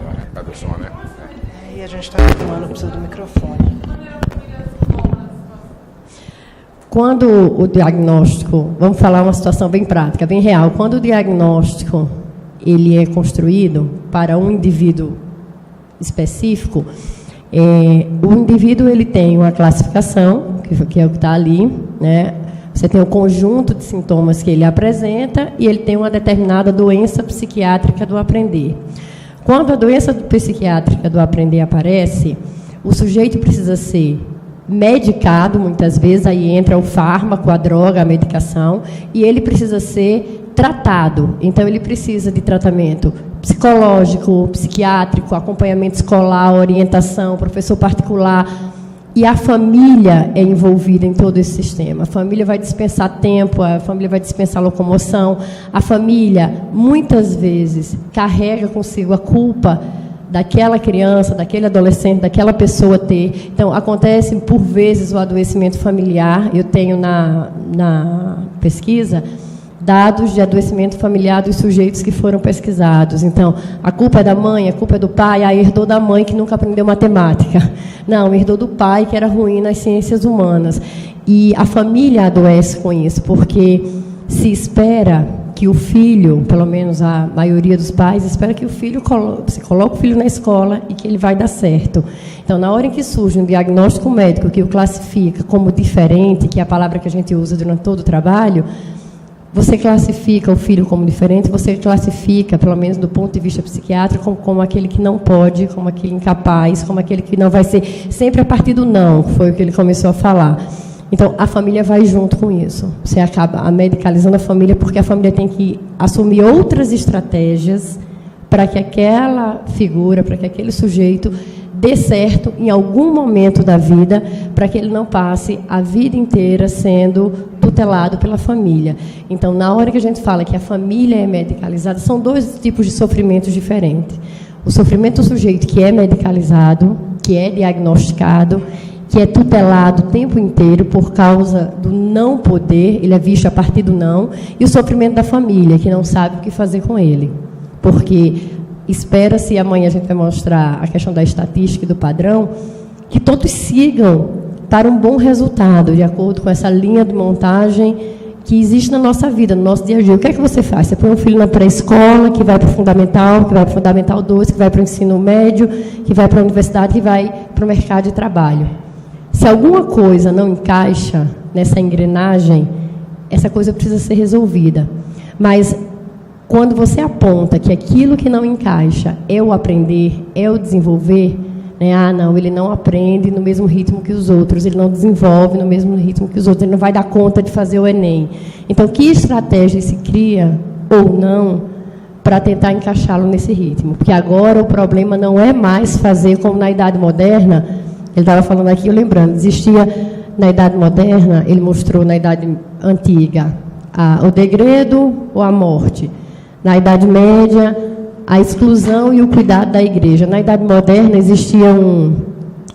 E a gente está reclamando, precisa do microfone. Quando o diagnóstico, vamos falar uma situação bem prática, bem real, quando o diagnóstico ele é construído para um indivíduo específico, o indivíduo ele tem uma classificação, que é o que está ali, né? Você tem um conjunto de sintomas que ele apresenta e ele tem uma determinada doença psiquiátrica do aprender. Quando a doença psiquiátrica do aprender aparece, o sujeito precisa ser medicado, muitas vezes, aí entra o fármaco, a droga, a medicação, e ele precisa ser tratado. Então, ele precisa de tratamento psicológico, psiquiátrico, acompanhamento escolar, orientação, professor particular. E a família é envolvida em todo esse sistema. A família vai dispensar tempo, a família vai dispensar locomoção. A família, muitas vezes, carrega consigo a culpa daquela criança, daquele adolescente, daquela pessoa ter. Então, acontece, por vezes, o adoecimento familiar. Eu tenho na pesquisa dados de adoecimento familiar dos sujeitos que foram pesquisados. Então, a culpa é da mãe, a culpa é do pai, herdou da mãe que nunca aprendeu matemática. Não, herdou do pai que era ruim nas ciências humanas. E a família adoece com isso, porque se espera que o filho, pelo menos a maioria dos pais, espera que o filho coloque o filho na escola e que ele vai dar certo. Então, na hora em que surge um diagnóstico médico que o classifica como diferente, que é a palavra que a gente usa durante todo o trabalho, você classifica o filho como diferente, você classifica, pelo menos do ponto de vista psiquiátrico, como aquele que não pode, como aquele incapaz, como aquele que não vai ser, sempre a partir do não, foi o que ele começou a falar. Então, a família vai junto com isso. Você acaba medicalizando a família porque a família tem que assumir outras estratégias para que aquela figura, para que aquele sujeito dê certo em algum momento da vida, para que ele não passe a vida inteira sendo tutelado pela família. Então, na hora que a gente fala que a família é medicalizada, são dois tipos de sofrimentos diferentes. O sofrimento do sujeito que é medicalizado, que é diagnosticado, que é tutelado o tempo inteiro por causa do não poder, ele é visto a partir do não, e o sofrimento da família, que não sabe o que fazer com ele. Porque espera-se, amanhã a gente vai mostrar a questão da estatística e do padrão, que todos sigam para um bom resultado, de acordo com essa linha de montagem que existe na nossa vida, no nosso dia a dia. O que é que você faz? Você põe um filho na pré-escola, que vai para o fundamental, que vai para o fundamental 2, que vai para o ensino médio, que vai para a universidade, que vai para o mercado de trabalho. Se alguma coisa não encaixa nessa engrenagem, essa coisa precisa ser resolvida. Mas, quando você aponta que aquilo que não encaixa é o aprender, é o desenvolver, né? Ah, não, ele não aprende no mesmo ritmo que os outros, ele não desenvolve no mesmo ritmo que os outros, ele não vai dar conta de fazer o Enem. Então, que estratégia se cria, ou não, para tentar encaixá-lo nesse ritmo? Porque agora o problema não é mais fazer como na Idade Moderna. Ele estava falando aqui, eu lembrando, existia na Idade Moderna, ele mostrou na Idade Antiga o degredo ou a morte. Na Idade Média, a exclusão e o cuidado da igreja. Na Idade Moderna, existia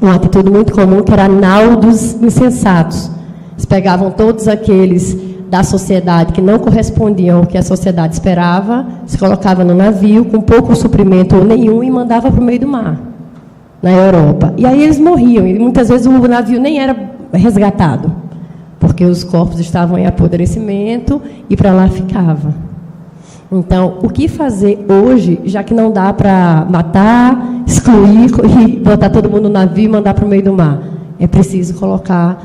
uma atitude muito comum, que era naudos insensatos. Eles pegavam todos aqueles da sociedade que não correspondiam ao que a sociedade esperava, se colocavam no navio com pouco suprimento ou nenhum e mandava para o meio do mar, na Europa. E aí eles morriam, e muitas vezes o navio nem era resgatado, porque os corpos estavam em apodrecimento e para lá ficava. Então, o que fazer hoje, já que não dá para matar, excluir e botar todo mundo no navio e mandar para o meio do mar? É preciso colocar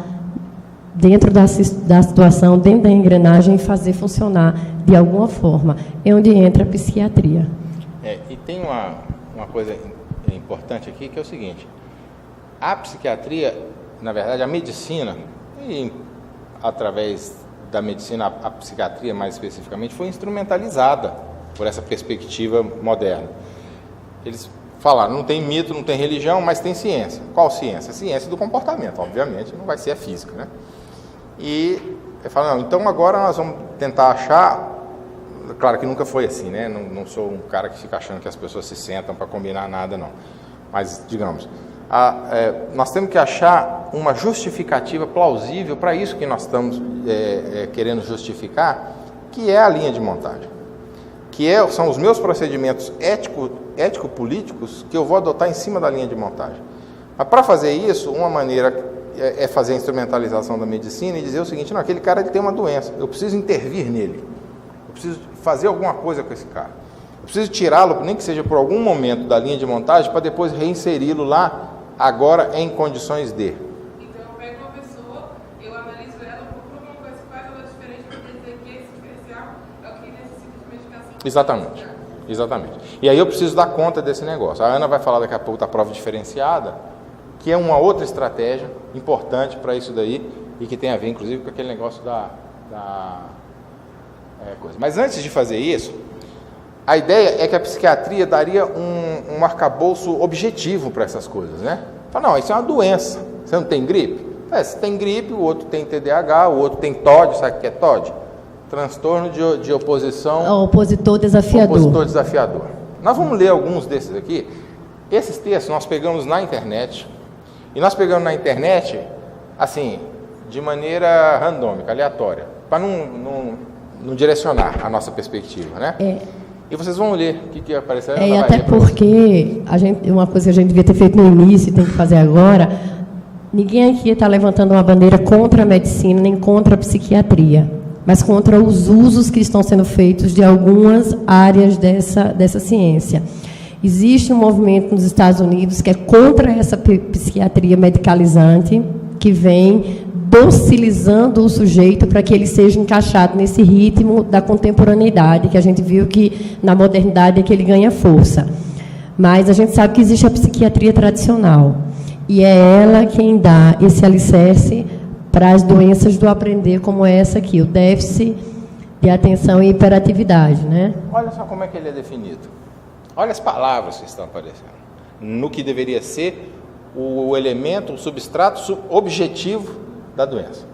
dentro da situação, dentro da engrenagem, e fazer funcionar de alguma forma. É onde entra a psiquiatria. E tem uma coisa importante aqui, que é o seguinte: a psiquiatria, na verdade, a medicina, e através da medicina, a psiquiatria mais especificamente, foi instrumentalizada por essa perspectiva moderna. Eles falaram, não tem mito, não tem religião, mas tem ciência. Qual ciência? A ciência do comportamento, obviamente, não vai ser a física, né? E eu falo, não, então agora nós vamos tentar achar. Claro que nunca foi assim, né? Não sou um cara que fica achando que as pessoas se sentam para combinar nada, não. Mas, digamos, nós temos que achar uma justificativa plausível para isso que nós estamos querendo justificar, que é a linha de montagem. São os meus procedimentos ético-políticos que eu vou adotar em cima da linha de montagem. Mas, para fazer isso, uma maneira é fazer a instrumentalização da medicina e dizer o seguinte: não, aquele cara ele tem uma doença, eu preciso intervir nele. Eu preciso fazer alguma coisa com esse cara. Eu preciso tirá-lo, nem que seja por algum momento da linha de montagem, para depois reinseri-lo lá, agora em condições de. Então eu pego uma pessoa, eu analiso ela, procuro alguma coisa que faz ela diferente para dizer que esse diferencial é o que necessita de medicação. Exatamente. E aí eu preciso dar conta desse negócio. A Ana vai falar daqui a pouco da prova diferenciada, que é uma outra estratégia importante para isso daí, e que tem a ver, inclusive, com aquele negócio da coisa. Mas antes de fazer isso, a ideia é que a psiquiatria daria um arcabouço objetivo para essas coisas, né? Fala, não, isso é uma doença. Você não tem gripe? Você tem gripe, o outro tem TDAH, o outro tem TOD, sabe o que é TOD? Transtorno de oposição... Opositor desafiador. Opositor desafiador. Nós vamos ler alguns desses aqui, Esses textos nós pegamos na internet, e nós pegamos na internet, assim, de maneira randômica, aleatória, para não direcionar a nossa perspectiva, né? E vocês vão ler o que apareceu. E até porque uma coisa que a gente devia ter feito no início e tem que fazer agora, ninguém aqui está levantando uma bandeira contra a medicina nem contra a psiquiatria, mas contra os usos que estão sendo feitos de algumas áreas dessa ciência. Existe um movimento nos Estados Unidos que é contra essa psiquiatria medicalizante, que vem docilizando o sujeito para que ele seja encaixado nesse ritmo da contemporaneidade, que a gente viu que na modernidade é que ele ganha força. Mas a gente sabe que existe a psiquiatria tradicional, e é ela quem dá esse alicerce para as doenças do aprender, como essa aqui, o déficit de atenção e hiperatividade, né? Olha só como é que ele é definido. Olha as palavras que estão aparecendo. No que deveria ser o elemento, o substrato objetivo da doença.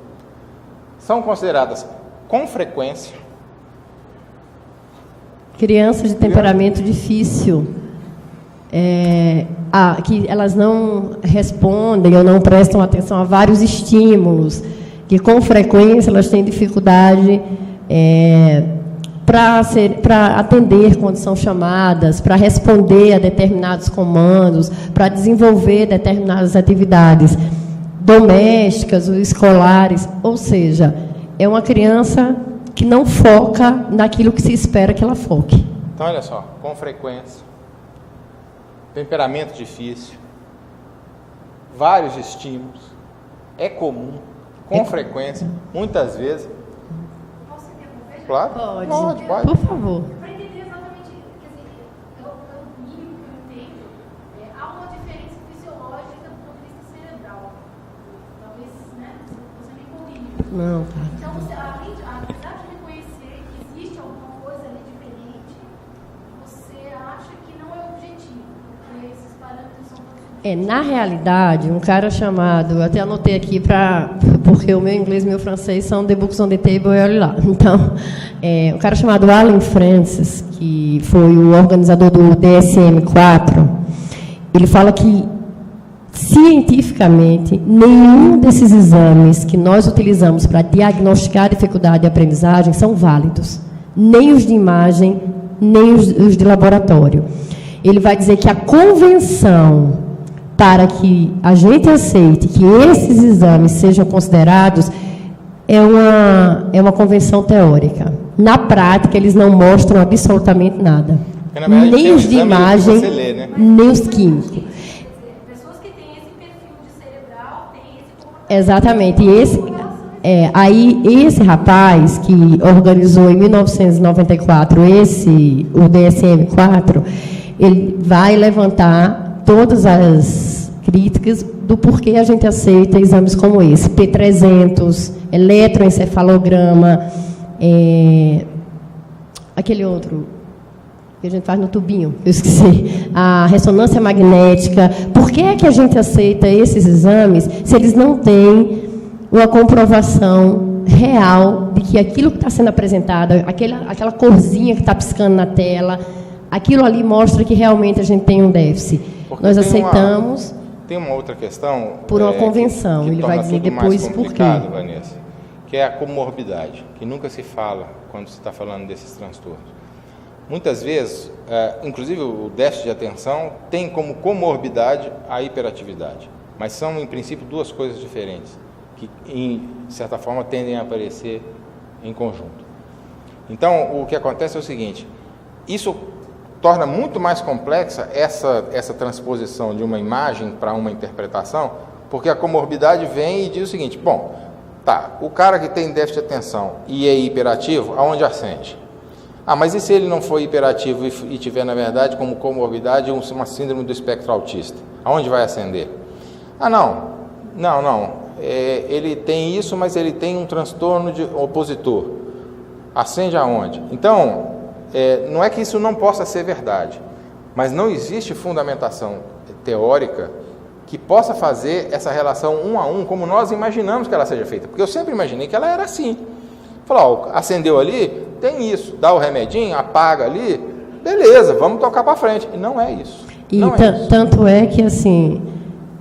São consideradas com frequência crianças de temperamento difícil, que elas não respondem ou não prestam atenção a vários estímulos, que com frequência elas têm dificuldade para atender quando são chamadas, para responder a determinados comandos, para desenvolver determinadas atividades domésticas ou escolares. Ou seja, é uma criança que não foca naquilo que se espera que ela foque. Então, olha só, com frequência, temperamento difícil, vários estímulos, é comum, com frequência, muitas vezes. Claro? Pode. Por favor. Para entender exatamente, quer dizer, é o mínimo que eu entendo, há uma diferença fisiológica do ponto de vista cerebral. Talvez, né, você me corrija. Não, tá. Então, apesar de reconhecer que existe alguma coisa ali diferente, você acha que não é objetivo, porque esses parâmetros são todos... Na realidade, um cara chamado, eu até anotei aqui porque o meu inglês e o meu francês são The Books on the Table, e olha lá. Então, um cara chamado Alan Francis, que foi o organizador do DSM-4, ele fala que, cientificamente, nenhum desses exames que nós utilizamos para diagnosticar a dificuldade de aprendizagem são válidos. Nem os de imagem, nem os de laboratório. Ele vai dizer que a convenção para que a gente aceite que esses exames sejam considerados é uma convenção teórica. Na prática, eles não mostram absolutamente nada. Verdade, nem os de imagem, lê, né? nem os químicos. Pessoas que têm esse perfil de cerebral, têm esse comportamento. Exatamente. E aí, esse rapaz que organizou em 1994 o DSM-4, ele vai levantar todas as críticas do porquê a gente aceita exames como esse. P300, eletroencefalograma, aquele outro que a gente faz no tubinho, eu esqueci, a ressonância magnética. Por que é que a gente aceita esses exames se eles não têm uma comprovação real de que aquilo que está sendo apresentado, aquela corzinha que está piscando na tela, aquilo ali mostra que realmente a gente tem um déficit? Porque nós aceitamos... Tem uma outra questão... Por uma convenção, que ele vai dizer depois por quê. Vanessa, que é a comorbidade, que nunca se fala quando se está falando desses transtornos. Muitas vezes, inclusive o déficit de atenção, tem como comorbidade a hiperatividade. Mas são, em princípio, duas coisas diferentes, que, de certa forma, tendem a aparecer em conjunto. Então, o que acontece é o seguinte, isso torna muito mais complexa essa transposição de uma imagem para uma interpretação, porque a comorbidade vem e diz o seguinte, bom, tá, o cara que tem déficit de atenção e é hiperativo, aonde acende? Mas e se ele não for hiperativo e tiver, na verdade, como comorbidade uma síndrome do espectro autista? Aonde vai acender? Não. Ele tem isso, mas ele tem um transtorno de opositor. Acende aonde? Então, não é que isso não possa ser verdade, mas não existe fundamentação teórica que possa fazer essa relação 1 a 1 como nós imaginamos que ela seja feita. Porque eu sempre imaginei que ela era assim. Falou, acendeu ali, tem isso, dá o remedinho, apaga ali, beleza, vamos tocar para frente. E não é isso. E Não é isso. tanto é que, assim,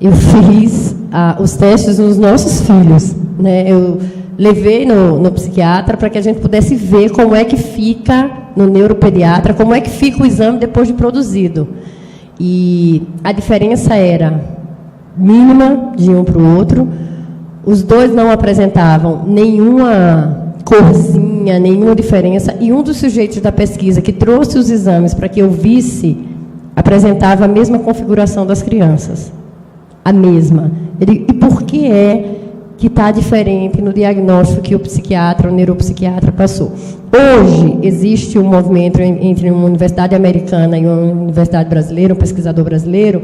eu fiz os testes nos nossos filhos, né? Eu levei no psiquiatra para que a gente pudesse ver como é que fica no neuropediatra, como é que fica o exame depois de produzido. E a diferença era mínima de um para o outro. Os dois não apresentavam nenhuma corzinha, nenhuma diferença. E um dos sujeitos da pesquisa que trouxe os exames para que eu visse, apresentava a mesma configuração das crianças. A mesma. E por que é que está diferente no diagnóstico que o psiquiatra, o neuropsiquiatra passou? Hoje, existe um movimento entre uma universidade americana e uma universidade brasileira, um pesquisador brasileiro,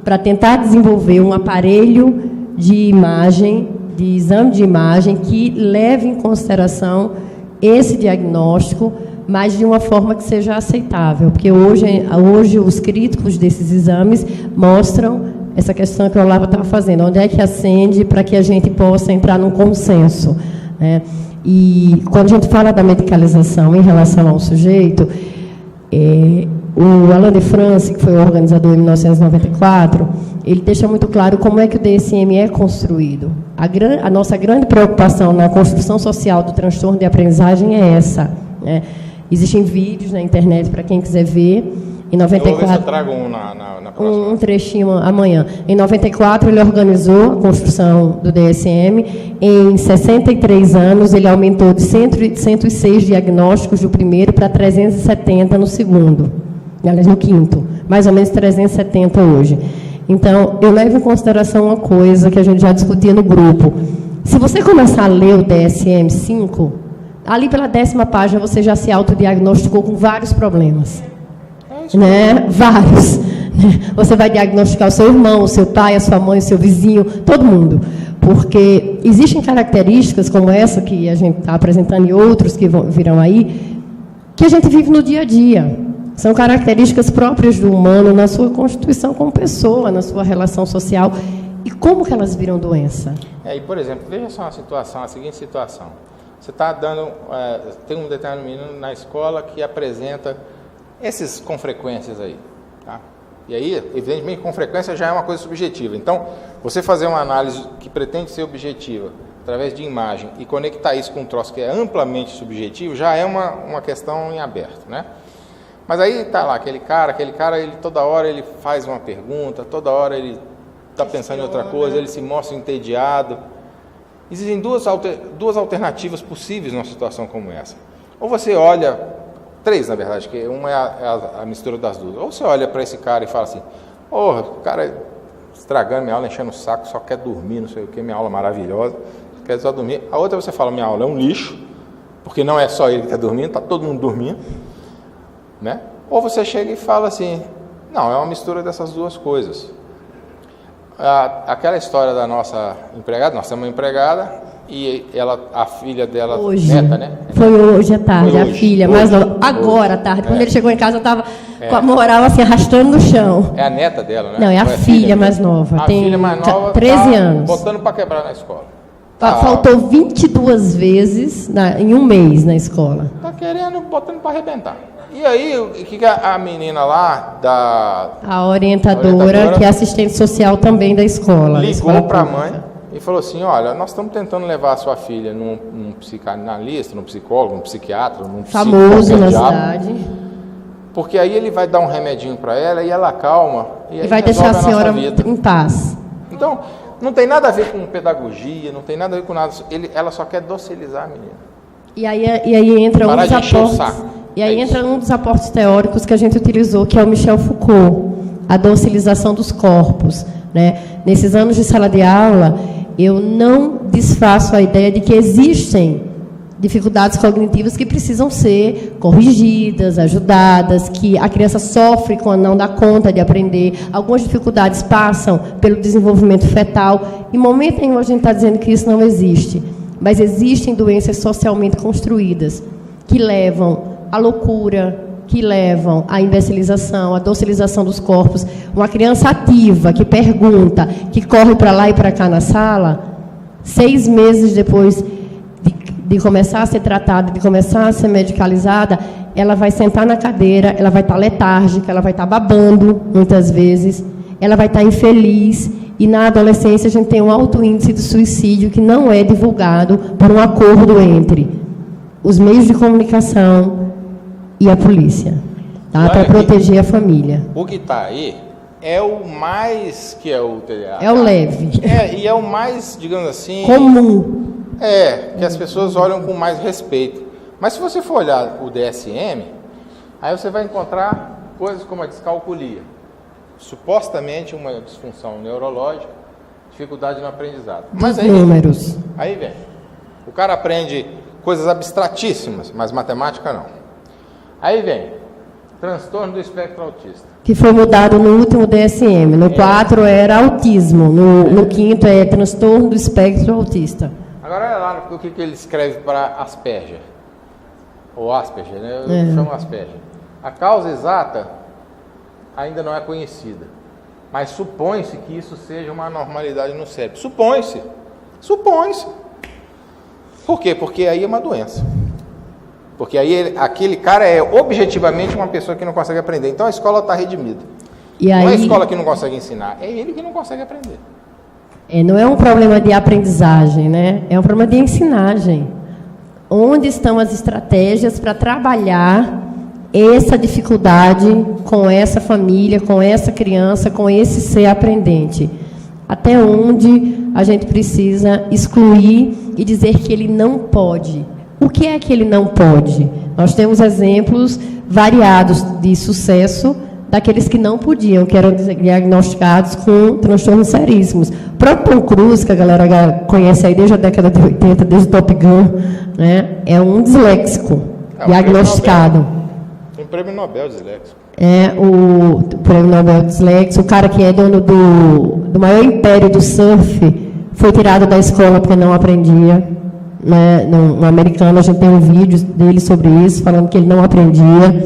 para tentar desenvolver um aparelho de imagem, de exame de imagem, que leve em consideração esse diagnóstico, mas de uma forma que seja aceitável. Porque hoje os críticos desses exames mostram essa questão que o Olavo estava fazendo, onde é que acende para que a gente possa entrar num consenso, né? E quando a gente fala da medicalização em relação ao sujeito, o Alain de France, que foi o organizador em 1994, ele deixa muito claro como é que o DSM é construído. A nossa grande preocupação na construção social do transtorno de aprendizagem é essa, né? Existem vídeos na internet para quem quiser ver. Em 94, eu vou ver se eu trago um na próxima. Um trechinho amanhã. Em 94, ele organizou a construção do DSM. Em 63 anos, ele aumentou de 106 diagnósticos do primeiro para 370 no segundo. Aliás, no quinto. Mais ou menos 370 hoje. Então, eu levo em consideração uma coisa que a gente já discutia no grupo. Se você começar a ler o DSM-5, ali pela 10ª página, você já se autodiagnosticou com vários problemas. Né? Vários. Você vai diagnosticar o seu irmão, o seu pai, a sua mãe, o seu vizinho, todo mundo. Porque existem características como essa que a gente está apresentando e outros que virão aí, que a gente vive no dia a dia. São características próprias do humano na sua constituição como pessoa, na sua relação social. E como que elas viram doença? E, por exemplo, veja só a seguinte situação. Você está dando... tem um determinado menino na escola que apresenta esses com frequências aí, tá? E aí, evidentemente, com frequência já é uma coisa subjetiva. Então, você fazer uma análise que pretende ser objetiva, através de imagem, e conectar isso com um troço que é amplamente subjetivo, já é uma questão em aberto, né? Mas aí está lá, aquele cara, ele toda hora ele faz uma pergunta, toda hora ele está pensando em outra coisa, ele se mostra entediado. Existem duas alternativas possíveis numa situação como essa. Ou você olha... 3, na verdade, que uma é a mistura das duas. Ou você olha para esse cara e fala assim, o cara estragando minha aula, enchendo o saco, só quer dormir, não sei o que, minha aula maravilhosa, quer só dormir. A outra você fala, minha aula é um lixo, porque não é só ele que está dormindo, está todo mundo dormindo, né? Ou você chega e fala assim, não, é uma mistura dessas duas coisas. Aquela história da nossa empregada, nós temos uma empregada, e a filha dela, hoje, neta, né? Foi hoje à tarde, foi a hoje, filha, hoje, mas não, agora à tarde. Quando ele chegou em casa, eu estava com a moral assim, arrastando no chão. É a neta dela, né? Não, é a filha mais nova. A tem filha mais nova 13 anos. Botando para quebrar na escola. Faltou 22 vezes em um mês na escola. Tá querendo, botando para arrebentar. E aí, o que a menina lá, a orientadora, que é assistente social também da escola. Ligou para a mãe e falou assim, olha, nós estamos tentando levar a sua filha num psicanalista, num psicólogo, num psiquiatra, num famoso na cidade. Porque aí ele vai dar um remedinho para ela e ela acalma. E vai deixar a senhora em paz. Então, não tem nada a ver com pedagogia, não tem nada a ver com nada. Ela só quer docilizar a menina. E aí entra um dos aportes. E aí entra um dos aportes teóricos que a gente utilizou, que é o Michel Foucault, a docilização dos corpos, né? Nesses anos de sala de aula, eu não desfaço a ideia de que existem dificuldades cognitivas que precisam ser corrigidas, ajudadas, que a criança sofre quando não dá conta de aprender. Algumas dificuldades passam pelo desenvolvimento fetal. Em momento nenhum a gente está dizendo que isso não existe, mas existem doenças socialmente construídas que levam à loucura, que levam à imbecilização, à docilização dos corpos. Uma criança ativa, que pergunta, que corre para lá e para cá na sala, 6 meses depois de começar a ser tratada, de começar a ser medicalizada, ela vai sentar na cadeira, ela vai estar letárgica, ela vai estar babando, muitas vezes, ela vai estar infeliz, e na adolescência a gente tem um alto índice de suicídio que não é divulgado por um acordo entre os meios de comunicação e a polícia, tá? Para proteger a família. O que está aí é o mais que é o TDAH. É o leve. E é o mais, digamos assim... comum. Que as pessoas olham com mais respeito. Mas se você for olhar o DSM, aí você vai encontrar coisas como a descalculia, supostamente uma disfunção neurológica, dificuldade no aprendizado. Mas aí, números. Aí vem. O cara aprende coisas abstratíssimas, mas matemática não. Aí vem transtorno do espectro autista. Que foi mudado no último DSM. No 4 era autismo, no 5º é transtorno do espectro autista. Agora olha lá o que ele escreve para Asperger. Ou Asperger, né? Eu chamo Asperger. A causa exata ainda não é conhecida, mas supõe-se que isso seja uma anormalidade no cérebro. Supõe-se. Por quê? Porque aí é uma doença. Porque aí aquele cara é objetivamente uma pessoa que não consegue aprender. Então a escola está redimida. Não é a escola que não consegue ensinar, é ele que não consegue aprender. Não é um problema de aprendizagem, né? É um problema de ensinagem. Onde estão as estratégias para trabalhar essa dificuldade com essa família, com essa criança, com esse ser aprendente? Até onde a gente precisa excluir e dizer que ele não pode? O que é que ele não pode? Nós temos exemplos variados de sucesso daqueles que não podiam, que eram diagnosticados com transtornos seríssimos. O próprio Tom Cruise, que a galera conhece aí desde a década de 80, desde o Top Gun, né, é um disléxico diagnosticado. Tem prêmio Nobel disléxico. O prêmio Nobel disléxico, o cara que é dono do maior império do surf, foi tirado da escola porque não aprendia. Né, no americano, a gente tem um vídeo dele sobre isso, falando que ele não aprendia.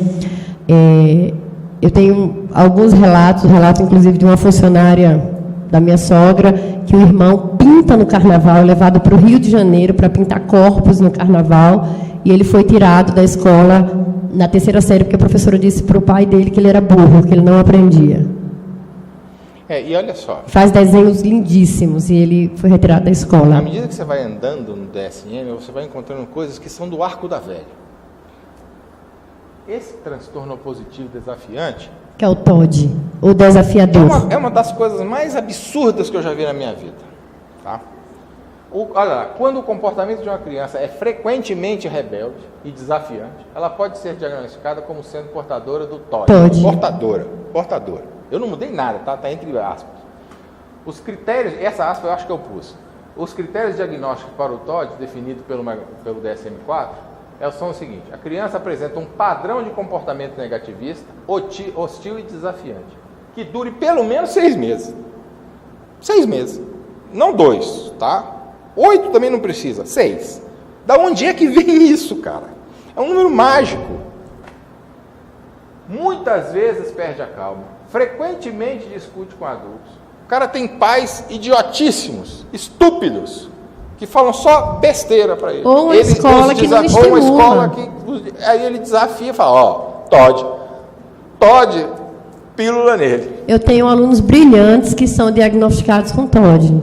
Eu tenho alguns relatos inclusive de uma funcionária da minha sogra, que o irmão pinta no carnaval, é levado para o Rio de Janeiro para pintar corpos no carnaval, e ele foi tirado da escola na 3ª série, porque a professora disse para o pai dele que ele era burro, que ele não aprendia. E olha só. Faz desenhos lindíssimos e ele foi retirado da escola. À medida que você vai andando no DSM, você vai encontrando coisas que são do arco da velha. Esse transtorno opositivo desafiante... Que é o TOD, o desafiador. É uma das coisas mais absurdas que eu já vi na minha vida. Tá? Olha lá, quando o comportamento de uma criança é frequentemente rebelde e desafiante, ela pode ser diagnosticada como sendo portadora do TOD. Portadora. Eu não mudei nada, tá? Está entre aspas. Os critérios, essa aspa eu acho que eu pus. Os critérios diagnósticos para o TOD, definido pelo DSM-4, são o seguinte: a criança apresenta um padrão de comportamento negativista, hostil e desafiante, que dure pelo menos 6 meses. 6 meses. Não 2, tá? 8 também não precisa, 6. Da onde é que vem isso, cara? É um número mágico. Muitas vezes perde a calma. Frequentemente discute com adultos. O cara tem pais idiotíssimos, estúpidos, que falam só besteira para ele. Ou uma escola que não estimula. Ou uma escola que... Aí ele desafia e fala, TOD, pílula nele. Eu tenho alunos brilhantes que são diagnosticados com TOD.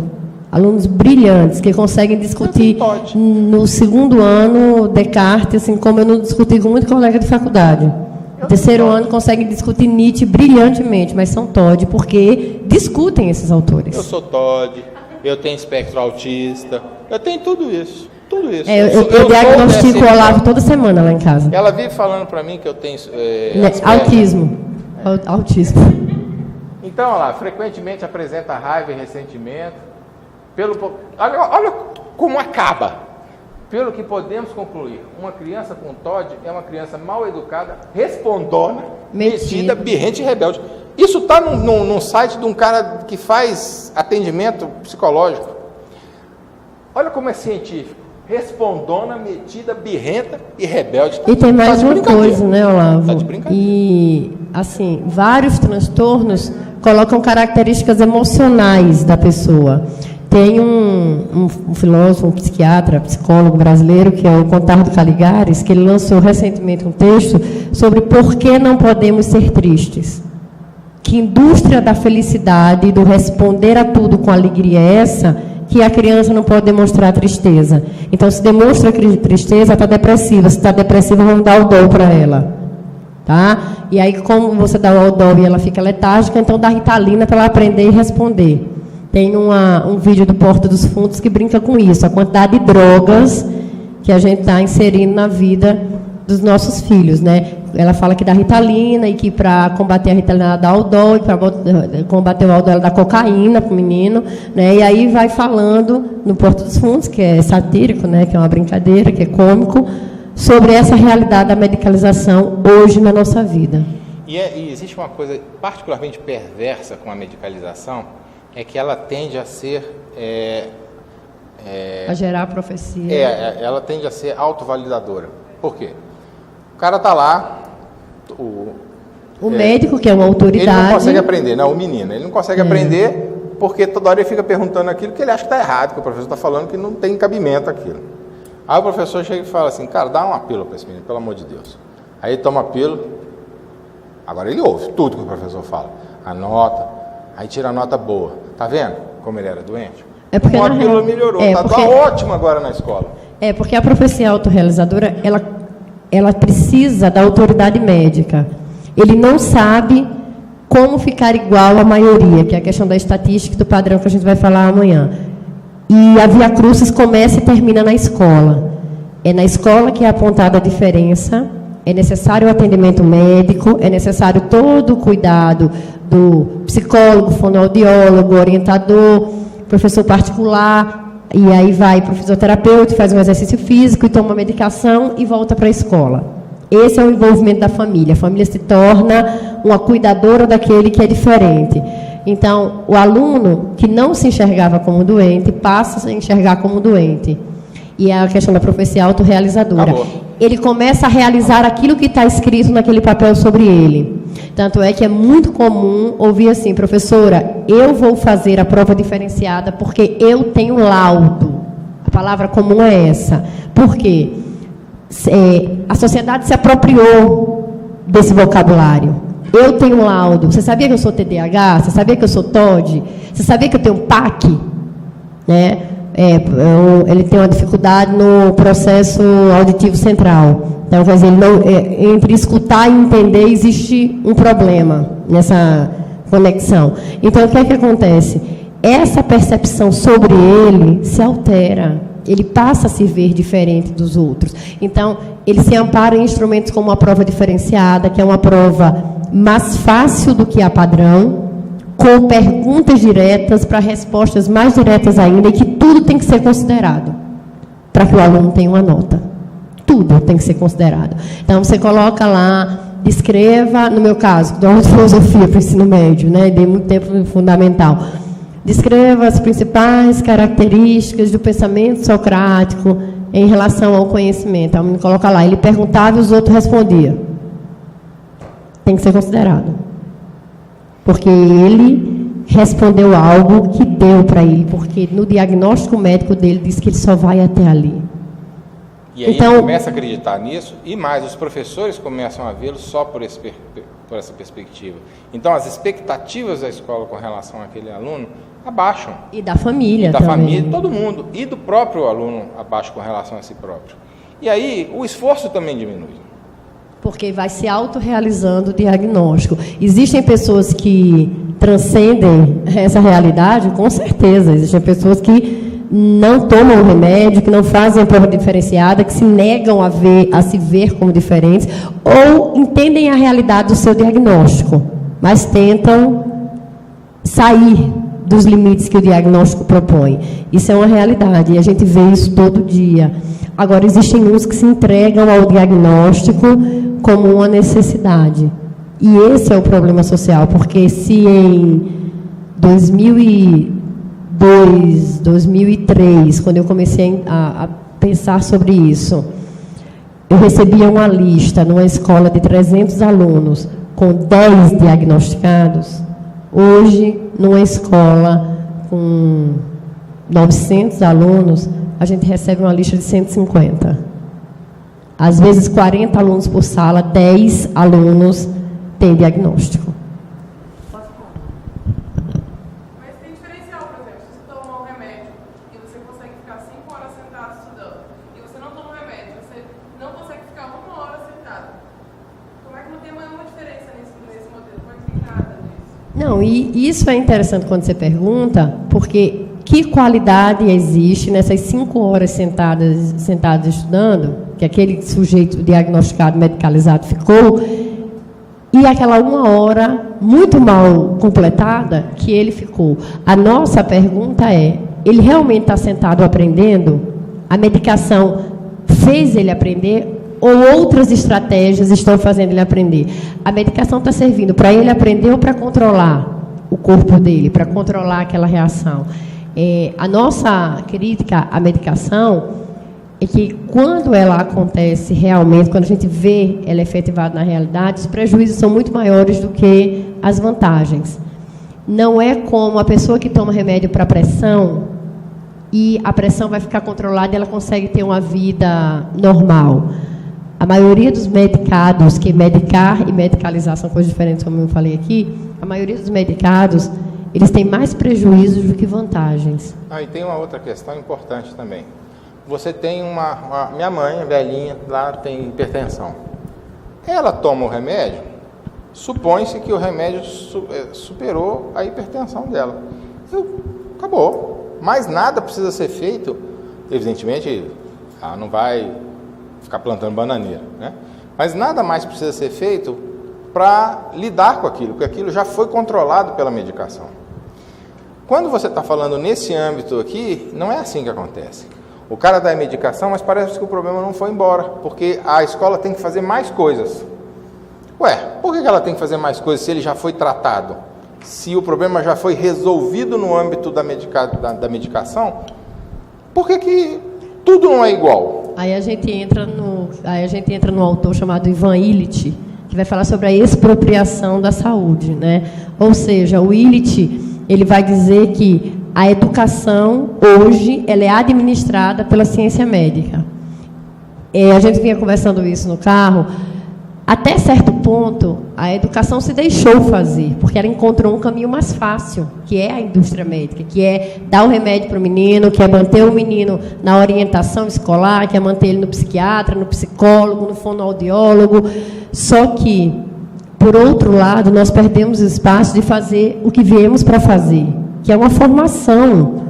Alunos brilhantes, que conseguem discutir no 2º ano Descartes, assim como eu não discuti com muito colega de faculdade. No 3º ano conseguem discutir Nietzsche brilhantemente, mas são TOD, porque discutem esses autores. Eu sou TOD, eu tenho espectro autista, eu tenho tudo isso. Eu diagnostico o Olavo toda semana lá em casa. Ela vive falando para mim que eu tenho... autismo. Então, olha lá, frequentemente apresenta raiva e ressentimento. Olha como acaba. Pelo que podemos concluir, uma criança com TOD é uma criança mal educada, respondona, metida, birrente e rebelde. Isso está num site de um cara que faz atendimento psicológico. Olha como é científico. Respondona, metida, birrenta e rebelde. E tem mais uma coisa, né, Olavo? Tá de brincadeira. E, assim, vários transtornos colocam características emocionais da pessoa. Tem um filósofo, um psiquiatra, psicólogo brasileiro, que é o Contardo Caligares, que ele lançou recentemente um texto sobre por que não podemos ser tristes. Que indústria da felicidade e do responder a tudo com alegria é essa, que a criança não pode demonstrar tristeza. Então, se demonstra tristeza, está depressiva. Se está depressiva, vamos dar o dó para ela. Tá? E aí, como você dá o dó e ela fica letárgica, então dá Ritalina para ela aprender e responder. Tem um vídeo do Porta dos Fundos que brinca com isso, a quantidade de drogas que a gente está inserindo na vida dos nossos filhos, né? Ela fala que dá Ritalina e que para combater a Ritalina ela dá Aldol, e para combater o Aldol ela dá cocaína para o menino, né? E aí vai falando no Porta dos Fundos, que é satírico, né? Que é uma brincadeira, que é cômico, sobre essa realidade da medicalização hoje na nossa vida. E existe uma coisa particularmente perversa com a medicalização, é que ela tende a ser... a gerar profecia. Ela tende a ser autovalidadora. Por quê? O cara está lá... O médico, que é uma autoridade... Ele não consegue aprender, não, o menino. Ele não consegue aprender porque toda hora ele fica perguntando aquilo que ele acha que está errado, que o professor está falando que não tem cabimento aquilo. Aí o professor chega e fala assim, cara, dá uma pílula para esse menino, pelo amor de Deus. Aí ele toma a pílula, agora ele ouve tudo que o professor fala, anota... Aí tira a nota boa. Tá vendo como ele era doente? É porque a pílula melhorou. Tá ótimo agora na escola. É, porque a profecia autorrealizadora, ela precisa da autoridade médica. Ele não sabe como ficar igual à maioria, que é a questão da estatística do padrão que a gente vai falar amanhã. E a Via Crucis começa e termina na escola. É na escola que é apontada a diferença. É necessário o atendimento médico, é necessário todo o cuidado do psicólogo, fonoaudiólogo, orientador, professor particular, e aí vai para o fisioterapeuta, faz um exercício físico e toma medicação e volta para a escola. Esse é o envolvimento da família. A família se torna uma cuidadora daquele que é diferente. Então, o aluno que não se enxergava como doente, passa a se enxergar como doente. E é a questão da profecia autorrealizadora. Ele começa a realizar aquilo que está escrito naquele papel sobre ele. Tanto é que é muito comum ouvir assim, professora, eu vou fazer a prova diferenciada porque eu tenho laudo. A palavra comum é essa. Por quê? A sociedade se apropriou desse vocabulário. Eu tenho laudo. Você sabia que eu sou TDAH? Você sabia que eu sou TOD? Você sabia que eu tenho PAC? Né? Ele tem uma dificuldade no processo auditivo central. Então, quer dizer, entre escutar e entender existe um problema nessa conexão. Então, o que é que acontece? Essa percepção sobre ele se altera. Ele passa a se ver diferente dos outros. Então, ele se ampara em instrumentos como a prova diferenciada, que é uma prova mais fácil do que a padrão, com perguntas diretas para respostas mais diretas ainda, e que tudo tem que ser considerado para que o aluno tenha uma nota. Tudo tem que ser considerado. Então, você coloca lá, descreva, no meu caso, dou aula de filosofia para o ensino médio, né? Dei muito tempo no fundamental. Descreva as principais características do pensamento socrático em relação ao conhecimento. Então, me coloca lá, ele perguntava e os outros respondiam. Tem que ser considerado. Porque ele respondeu algo que deu para ele, porque no diagnóstico médico dele diz que ele só vai até ali. E aí ele começa a acreditar nisso, e mais, os professores começam a vê-lo só por essa perspectiva. Então, as expectativas da escola com relação àquele aluno abaixam. E da família e da também. Família, todo mundo. E do próprio aluno abaixo com relação a si próprio. E aí, o esforço também diminui. Porque vai se autorrealizando o diagnóstico. Existem pessoas que transcendem essa realidade? Com certeza. Existem pessoas que não tomam o remédio, que não fazem a prova diferenciada, que se negam a se ver como diferentes, ou entendem a realidade do seu diagnóstico, mas tentam sair dos limites que o diagnóstico propõe. Isso é uma realidade, e a gente vê isso todo dia. Agora, existem uns que se entregam ao diagnóstico como uma necessidade. E esse é o problema social, porque se em 2003, quando eu comecei a pensar sobre isso, eu recebia uma lista numa escola de 300 alunos com 10 diagnosticados. Hoje, numa escola com 900 alunos, a gente recebe uma lista de 150. Às vezes, 40 alunos por sala, 10 alunos têm diagnóstico. Mas tem diferencial, por exemplo, se você toma um remédio e você consegue ficar 5 horas sentado estudando, e você não toma um remédio, você não consegue ficar 1 hora sentado. Como é que não tem nenhuma diferença nesse modelo? Como é que tem nada disso? Não, e isso é interessante quando você pergunta, porque que qualidade existe nessas 5 horas sentadas estudando, que aquele sujeito diagnosticado, medicalizado ficou, e aquela 1 hora muito mal completada que ele ficou. A nossa pergunta é, ele realmente está sentado aprendendo? A medicação fez ele aprender ou outras estratégias estão fazendo ele aprender? A medicação está servindo para ele aprender ou para controlar o corpo dele, para controlar aquela reação? A nossa crítica à medicação é que, quando ela acontece realmente, quando a gente vê ela efetivada na realidade, os prejuízos são muito maiores do que as vantagens. Não é como a pessoa que toma remédio para pressão e a pressão vai ficar controlada e ela consegue ter uma vida normal. A maioria dos medicados, que medicar e medicalizar são coisas diferentes, como eu falei aqui, a maioria dos medicados, eles têm mais prejuízos do que vantagens. E tem uma outra questão importante também. Você tem minha mãe, velhinha, lá tem hipertensão. Ela toma o remédio, supõe-se que o remédio superou a hipertensão dela. Acabou. Mais nada precisa ser feito. Evidentemente, ela não vai ficar plantando bananeira, né? Mas nada mais precisa ser feito para lidar com aquilo, porque aquilo já foi controlado pela medicação. Quando você está falando nesse âmbito aqui, não é assim que acontece. O cara dá a medicação, mas parece que o problema não foi embora, porque a escola tem que fazer mais coisas. Por que ela tem que fazer mais coisas se ele já foi tratado? Se o problema já foi resolvido no âmbito da medicação, por que tudo não é igual? Aí a gente entra no autor chamado Ivan Illich, que vai falar sobre a expropriação da saúde, né? Ou seja, o Illich, ele vai dizer que a educação, hoje, ela é administrada pela ciência médica. A gente vinha conversando isso no carro. Até certo ponto, a educação se deixou fazer, porque ela encontrou um caminho mais fácil, que é a indústria médica, que é dar o remédio para o menino, que é manter o menino na orientação escolar, que é manter ele no psiquiatra, no psicólogo, no fonoaudiólogo. Só que, por outro lado, nós perdemos o espaço de fazer o que viemos para fazer, que é uma formação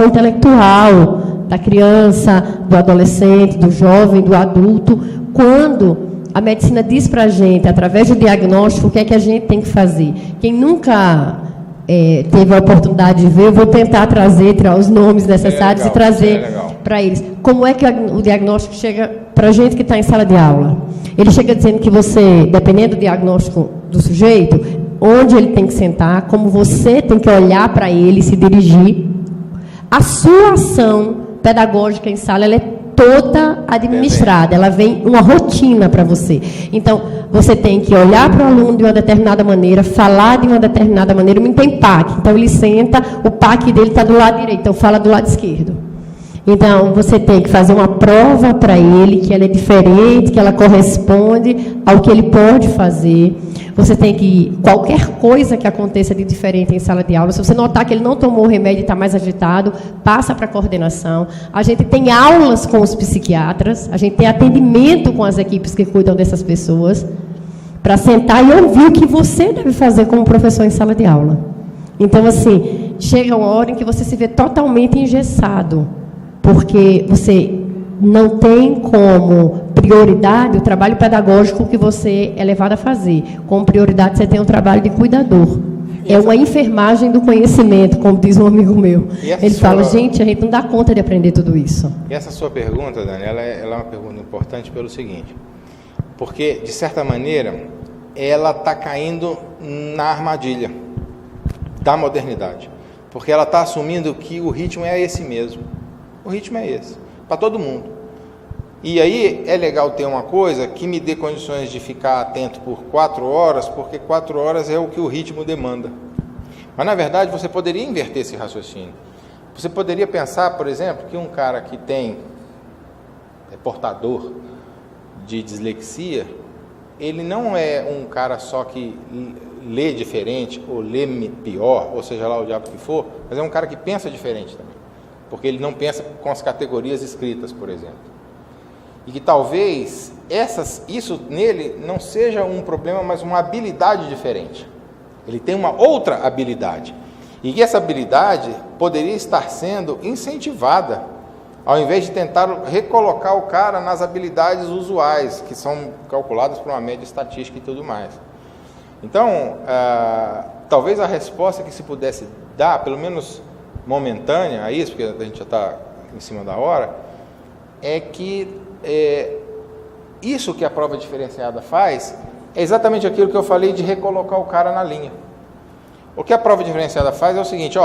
intelectual da criança, do adolescente, do jovem, do adulto, quando a medicina diz para a gente, através do diagnóstico, o que é que a gente tem que fazer. Quem nunca teve a oportunidade de ver, eu vou tentar tirar os nomes necessários e trazer para eles. Como é que o diagnóstico chega para a gente que está em sala de aula? Ele chega dizendo que você, dependendo do diagnóstico do sujeito, onde ele tem que sentar, como você tem que olhar para ele e se dirigir. A sua ação pedagógica em sala, ela é toda administrada, ela vem uma rotina para você. Então, você tem que olhar para o aluno de uma determinada maneira, falar de uma determinada maneira, não tem PAC. Então, ele senta, o PAC dele está do lado direito, então fala do lado esquerdo. Então, você tem que fazer uma prova para ele, que ela é diferente, que ela corresponde ao que ele pode fazer. Você tem que, qualquer coisa que aconteça de diferente em sala de aula, se você notar que ele não tomou o remédio e está mais agitado, passa para a coordenação. A gente tem aulas com os psiquiatras, a gente tem atendimento com as equipes que cuidam dessas pessoas, para sentar e ouvir o que você deve fazer como professor em sala de aula. Então, assim, chega uma hora em que você se vê totalmente engessado, porque você não tem como prioridade o trabalho pedagógico que você é levado a fazer. Como prioridade, você tem um trabalho de cuidador. É uma enfermagem do conhecimento, como diz um amigo meu. Ele fala, gente, a gente não dá conta de aprender tudo isso. E essa sua pergunta, Dani, ela é uma pergunta importante pelo seguinte, porque, de certa maneira, ela está caindo na armadilha da modernidade, porque ela está assumindo que o ritmo é esse mesmo. O ritmo é esse, para todo mundo. E aí é legal ter uma coisa que me dê condições de ficar atento por 4 horas, porque 4 horas é o que o ritmo demanda. Mas, na verdade, você poderia inverter esse raciocínio. Você poderia pensar, por exemplo, que um cara que é portador de dislexia, ele não é um cara só que lê diferente ou lê pior, ou seja lá o diabo que for, mas é um cara que pensa diferente também, porque ele não pensa com as categorias escritas, por exemplo. E que talvez isso nele não seja um problema, mas uma habilidade diferente. Ele tem uma outra habilidade. E que essa habilidade poderia estar sendo incentivada, ao invés de tentar recolocar o cara nas habilidades usuais, que são calculadas por uma média estatística e tudo mais. Então, talvez a resposta que se pudesse dar, pelo menos momentânea a isso, porque a gente já está em cima da hora, é que isso que a prova diferenciada faz é exatamente aquilo que eu falei de recolocar o cara na linha. O que a prova diferenciada faz é o seguinte,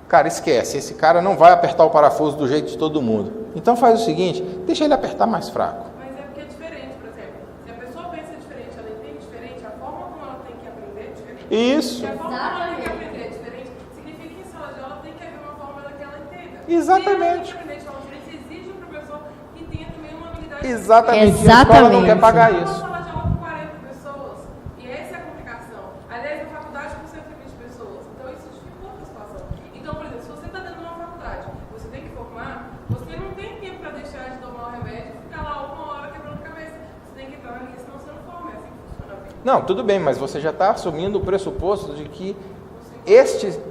cara, esquece, esse cara não vai apertar o parafuso do jeito de todo mundo. Então faz o seguinte, deixa ele apertar mais fraco. Mas é porque é diferente, por exemplo. Se a pessoa pensa diferente, ela entende diferente, a forma como ela tem que aprender é diferente. Isso. Se a forma como ela tem que aprender é diferente, significa que em sala de aula tem que haver uma forma que ela entenda. Exatamente. Se ela aprender de forma diferente, exige um professor que tenha também uma habilidade. Exatamente. E a escola não quer pagar isso. Não, tudo bem, mas você já está assumindo o pressuposto de que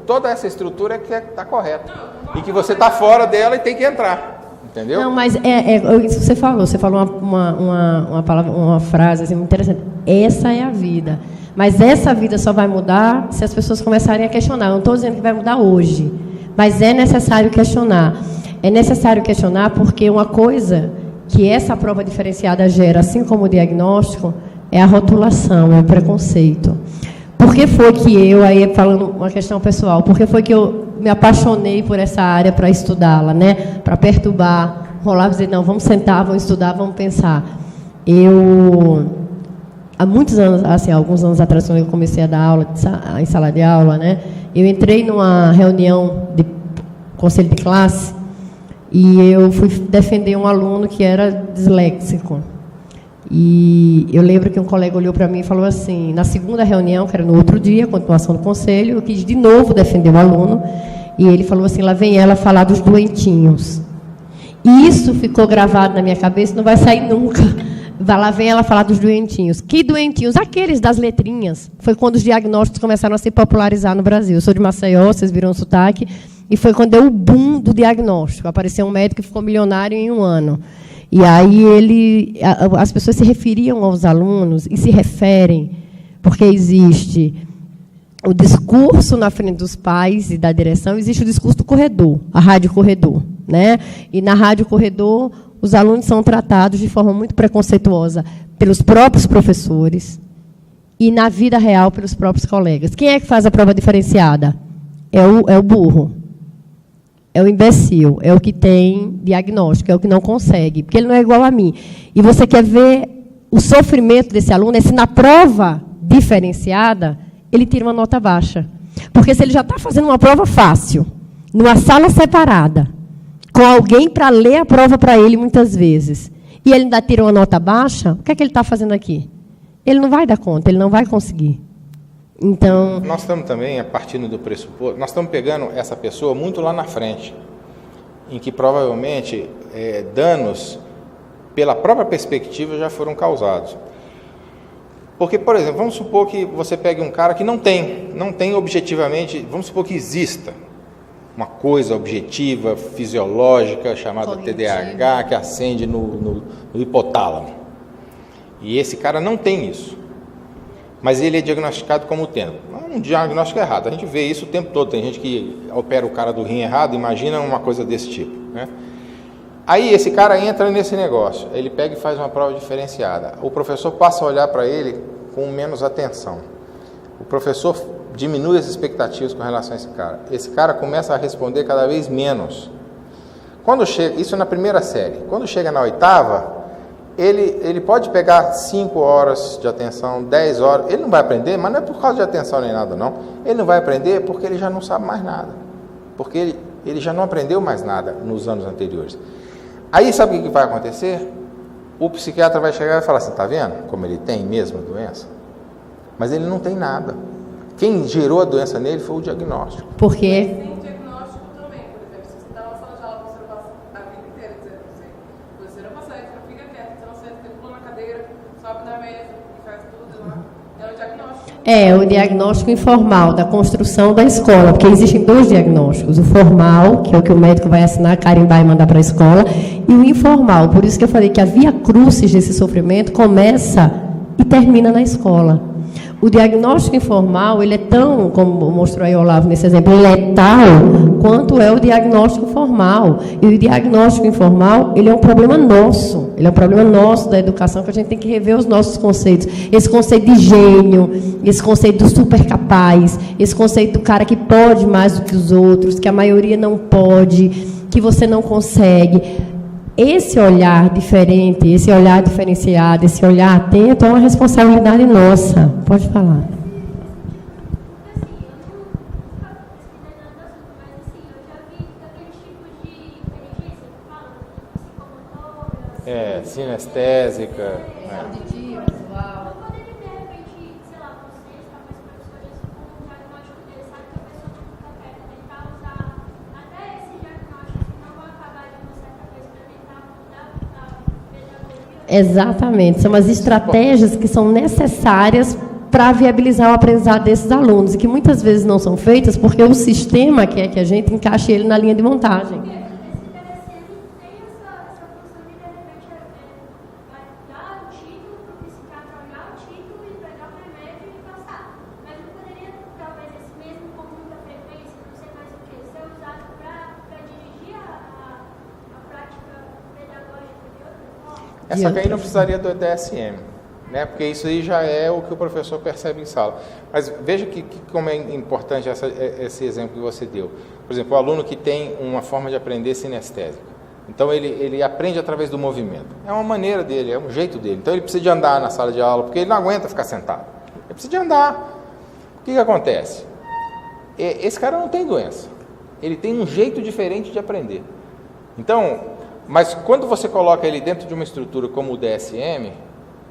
toda essa estrutura está correta. E que você está fora dela e tem que entrar. Entendeu? Não, mas isso que você falou uma palavra, uma frase assim, muito interessante. Essa é a vida. Mas essa vida só vai mudar se as pessoas começarem a questionar. Eu não estou dizendo que vai mudar hoje, mas é necessário questionar. É necessário questionar porque uma coisa que essa prova diferenciada gera, assim como o diagnóstico, é a rotulação, é o preconceito. Por que foi que aí falando uma questão pessoal, por que foi que eu me apaixonei por essa área para estudá-la, né? Para perturbar, rolar e dizer, não, vamos sentar, vamos estudar, vamos pensar. Há muitos anos, assim, alguns anos atrás, quando eu comecei a dar aula em sala de aula, né? Eu entrei numa reunião de conselho de classe e eu fui defender um aluno que era disléxico. E eu lembro que um colega olhou para mim e falou assim, na segunda reunião, que era no outro dia, continuação do conselho, eu quis de novo defender o aluno, e ele falou assim, lá vem ela falar dos doentinhos. E isso ficou gravado na minha cabeça, não vai sair nunca. Lá vem ela falar dos doentinhos. Que doentinhos? Aqueles das letrinhas. Foi quando os diagnósticos começaram a se popularizar no Brasil. Eu sou de Maceió, vocês viram o sotaque, e foi quando deu o boom do diagnóstico. Apareceu um médico que ficou milionário em 1 ano. E aí as pessoas se referiam aos alunos e se referem, porque existe o discurso na frente dos pais e da direção, existe o discurso do corredor, a rádio corredor, né? E na rádio corredor, os alunos são tratados de forma muito preconceituosa pelos próprios professores e na vida real pelos próprios colegas. Quem é que faz a prova diferenciada? É o burro. É o imbecil, é o que tem diagnóstico, é o que não consegue, porque ele não é igual a mim. E você quer ver o sofrimento desse aluno, é se na prova diferenciada, ele tira uma nota baixa. Porque se ele já está fazendo uma prova fácil, numa sala separada, com alguém para ler a prova para ele muitas vezes, e ele ainda tira uma nota baixa, o que é que ele está fazendo aqui? Ele não vai dar conta, ele não vai conseguir. Então, nós estamos também, partindo do pressuposto, nós estamos pegando essa pessoa muito lá na frente, em que provavelmente danos, pela própria perspectiva, já foram causados. Porque, por exemplo, vamos supor que você pegue um cara que não tem objetivamente, vamos supor que exista uma coisa objetiva, fisiológica, chamada cognitiva, TDAH, que acende no hipotálamo. E esse cara não tem isso. Mas ele é diagnosticado como tendo. Um diagnóstico errado. A gente vê isso o tempo todo. Tem gente que opera o cara do rim errado, imagina uma coisa desse tipo, né? Aí esse cara entra nesse negócio, ele pega e faz uma prova diferenciada. O professor passa a olhar para ele com menos atenção. O professor diminui as expectativas com relação a esse cara. Esse cara começa a responder cada vez menos. Quando chega, isso na primeira série. Quando chega na 8ª, ele pode pegar 5 horas de atenção, 10 horas, ele não vai aprender, mas não é por causa de atenção nem nada, não. Ele não vai aprender porque ele já não sabe mais nada. porque ele já não aprendeu mais nada nos anos anteriores. Aí sabe o que vai acontecer? O psiquiatra vai chegar e vai falar assim, tá vendo como ele tem mesmo a doença? Mas ele não tem nada. Quem gerou a doença nele foi o diagnóstico. Por quê? Tem diagnóstico também, por exemplo, se você está na sala de aula, você não passa a vida inteira dizendo você não consegue, você não fica quieto, você não senta, você pula na cadeira, sobe na mesa e faz tudo lá. É o diagnóstico. É, o diagnóstico informal da construção da escola, porque existem dois diagnósticos, o formal, que é o que o médico vai assinar, carimbar e mandar para a escola, e o informal. Por isso que eu falei que a via crucis desse sofrimento começa e termina na escola. O diagnóstico informal, ele é tão, como mostrou aí o Olavo nesse exemplo, letal, quanto é o diagnóstico formal. E o diagnóstico informal, ele é um problema nosso. Ele é um problema nosso da educação, que a gente tem que rever os nossos conceitos. Esse conceito de gênio, esse conceito do super capaz, esse conceito do cara que pode mais do que os outros, que a maioria não pode, que você não consegue. Esse olhar diferente, esse olhar diferenciado, esse olhar atento é uma responsabilidade nossa. Pode falar. Sinestésica. Auditivo, visual. Exatamente, são as estratégias que são necessárias para viabilizar o aprendizado desses alunos, e que muitas vezes não são feitas porque o sistema quer que a gente encaixe ele na linha de montagem. Essa aí não precisaria do DSM, né? Porque isso aí já é o que o professor percebe em sala. Mas veja como é importante esse exemplo que você deu. Por exemplo, o aluno que tem uma forma de aprender sinestésica. Então, ele aprende através do movimento. É uma maneira dele, é um jeito dele. Então, ele precisa de andar na sala de aula, porque ele não aguenta ficar sentado. Ele precisa de andar. O que acontece? Esse cara não tem doença. Ele tem um jeito diferente de aprender. Então, mas quando você coloca ele dentro de uma estrutura como o DSM,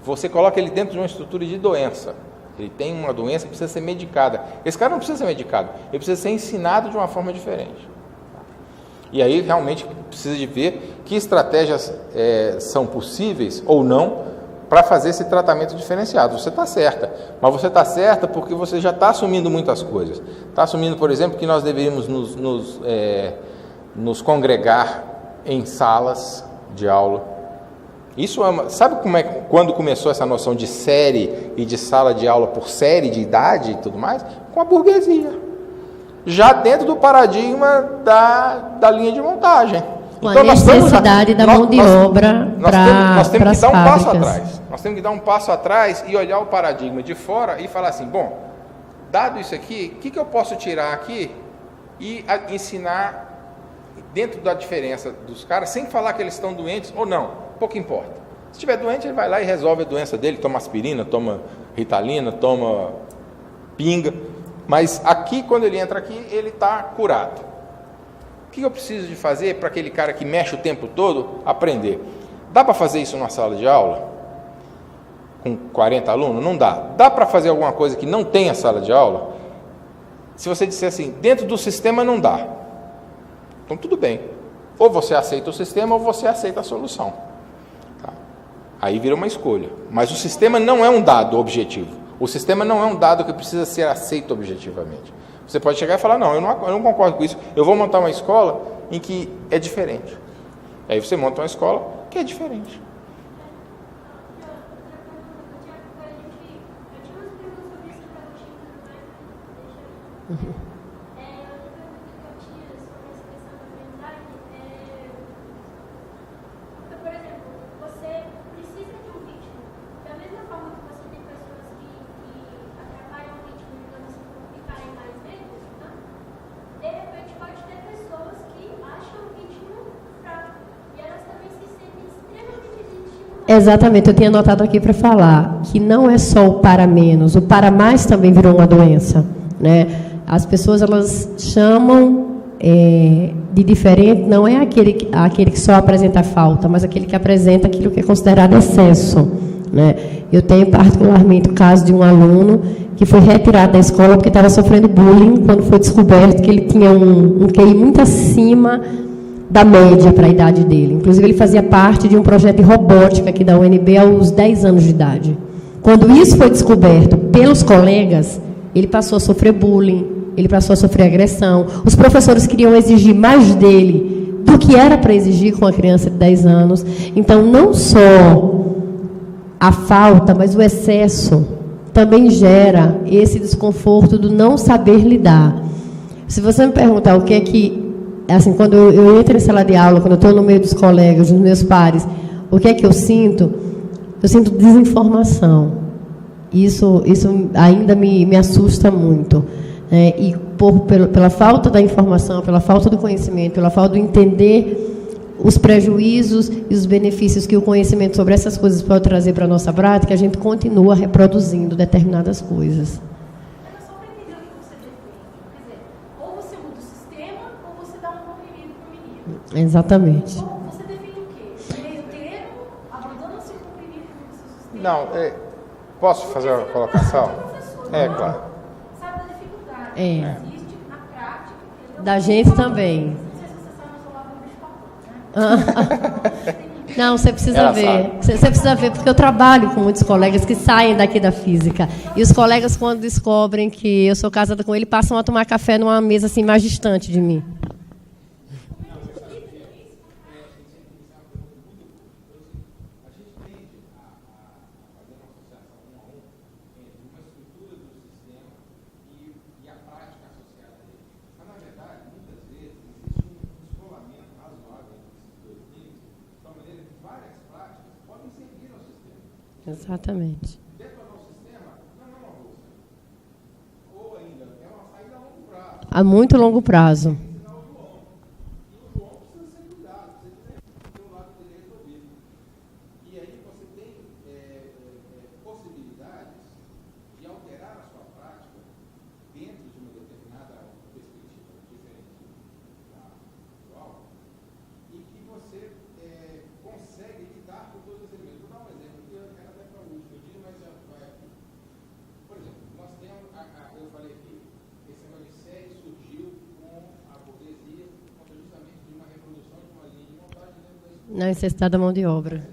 você coloca ele dentro de uma estrutura de doença. Ele tem uma doença que precisa ser medicada. Esse cara não precisa ser medicado, ele precisa ser ensinado de uma forma diferente. E aí realmente precisa de ver que estratégias são possíveis ou não para fazer esse tratamento diferenciado. Você está certa, mas você está certa porque você já está assumindo muitas coisas. Está assumindo, por exemplo, que nós deveríamos nos congregar em salas de aula. Isso sabe quando começou essa noção de série e de sala de aula por série de idade e tudo mais? Com a burguesia. Já dentro do paradigma da linha de montagem. Com a necessidade da mão de obra para nós temos que dar um fábricas. passo atrás. Nós temos que dar um passo atrás e olhar o paradigma de fora e falar assim, bom, dado isso aqui, o que eu posso tirar aqui e ensinar dentro da diferença dos caras, sem falar que eles estão doentes ou não, pouco importa. Se estiver doente, ele vai lá e resolve a doença dele, toma aspirina, toma Ritalina, toma pinga, mas aqui, quando ele entra aqui, ele está curado. O que eu preciso de fazer para aquele cara que mexe o tempo todo aprender? Dá para fazer isso numa sala de aula? Com 40 alunos? Não dá. Dá para fazer alguma coisa que não tenha sala de aula? Se você disser assim, dentro do sistema não dá. Então, tudo bem. Ou você aceita o sistema ou você aceita a solução. Tá? Aí vira uma escolha. Mas o sistema não é um dado objetivo. O sistema não é um dado que precisa ser aceito objetivamente. Você pode chegar e falar, não, eu não concordo com isso. Eu vou montar uma escola em que é diferente. Aí você monta uma escola que é diferente. Por exemplo, você precisa de um ritmo. Da mesma forma que você tem pessoas que atrapalham o ritmo, digamos assim, por ficarem mais lentos, né? De repente pode ter pessoas que acham o ritmo fraco. E elas também se sentem extremamente desestimuladas. Exatamente, eu tinha anotado aqui para falar que não é só o para menos, o para mais também virou uma doença, né? As pessoas, elas chamam de diferente não é aquele que só apresenta falta, mas aquele que apresenta aquilo que é considerado excesso, né? Eu tenho particularmente o caso de um aluno que foi retirado da escola porque estava sofrendo bullying quando foi descoberto que ele tinha um QI muito acima da média para a idade dele. Inclusive, ele fazia parte de um projeto de robótica aqui da UNB aos 10 anos de idade. Quando isso foi descoberto pelos colegas, ele passou a sofrer bullying, ele passou a sofrer agressão. Os professores queriam exigir mais dele do que era para exigir com uma criança de 10 anos. Então, não só a falta, mas o excesso também gera esse desconforto do não saber lidar. Se você me perguntar o que é que, assim, quando eu entro em sala de aula, quando eu estou no meio dos colegas, dos meus pares, o que é que eu sinto? Eu sinto desinformação. Isso ainda me assusta muito. E pela falta da informação, pela falta do conhecimento, pela falta de entender os prejuízos e os benefícios que o conhecimento sobre essas coisas pode trazer para a nossa prática, a gente continua reproduzindo determinadas coisas. Era só para entender o que você defende. Quer dizer, ou você muda o sistema, ou você dá um comprimido para o menino. Exatamente. Ou você defende o quê? Meio termo, abandona-se o comprimido e muda o sistema. Não, posso fazer uma colocação? Claro. Sabe da dificuldade que existe na prática. Da gente também. Não sei se você sabe, mas eu lavo no bicho papão, né? Não, você precisa Ela ver. sabe. Você precisa ver, porque eu trabalho com muitos colegas que saem daqui da física. E os colegas, quando descobrem que eu sou casada com ele, passam a tomar café numa mesa assim, mais distante de mim. Exatamente. A muito longo prazo. Na necessidade da mão de obra.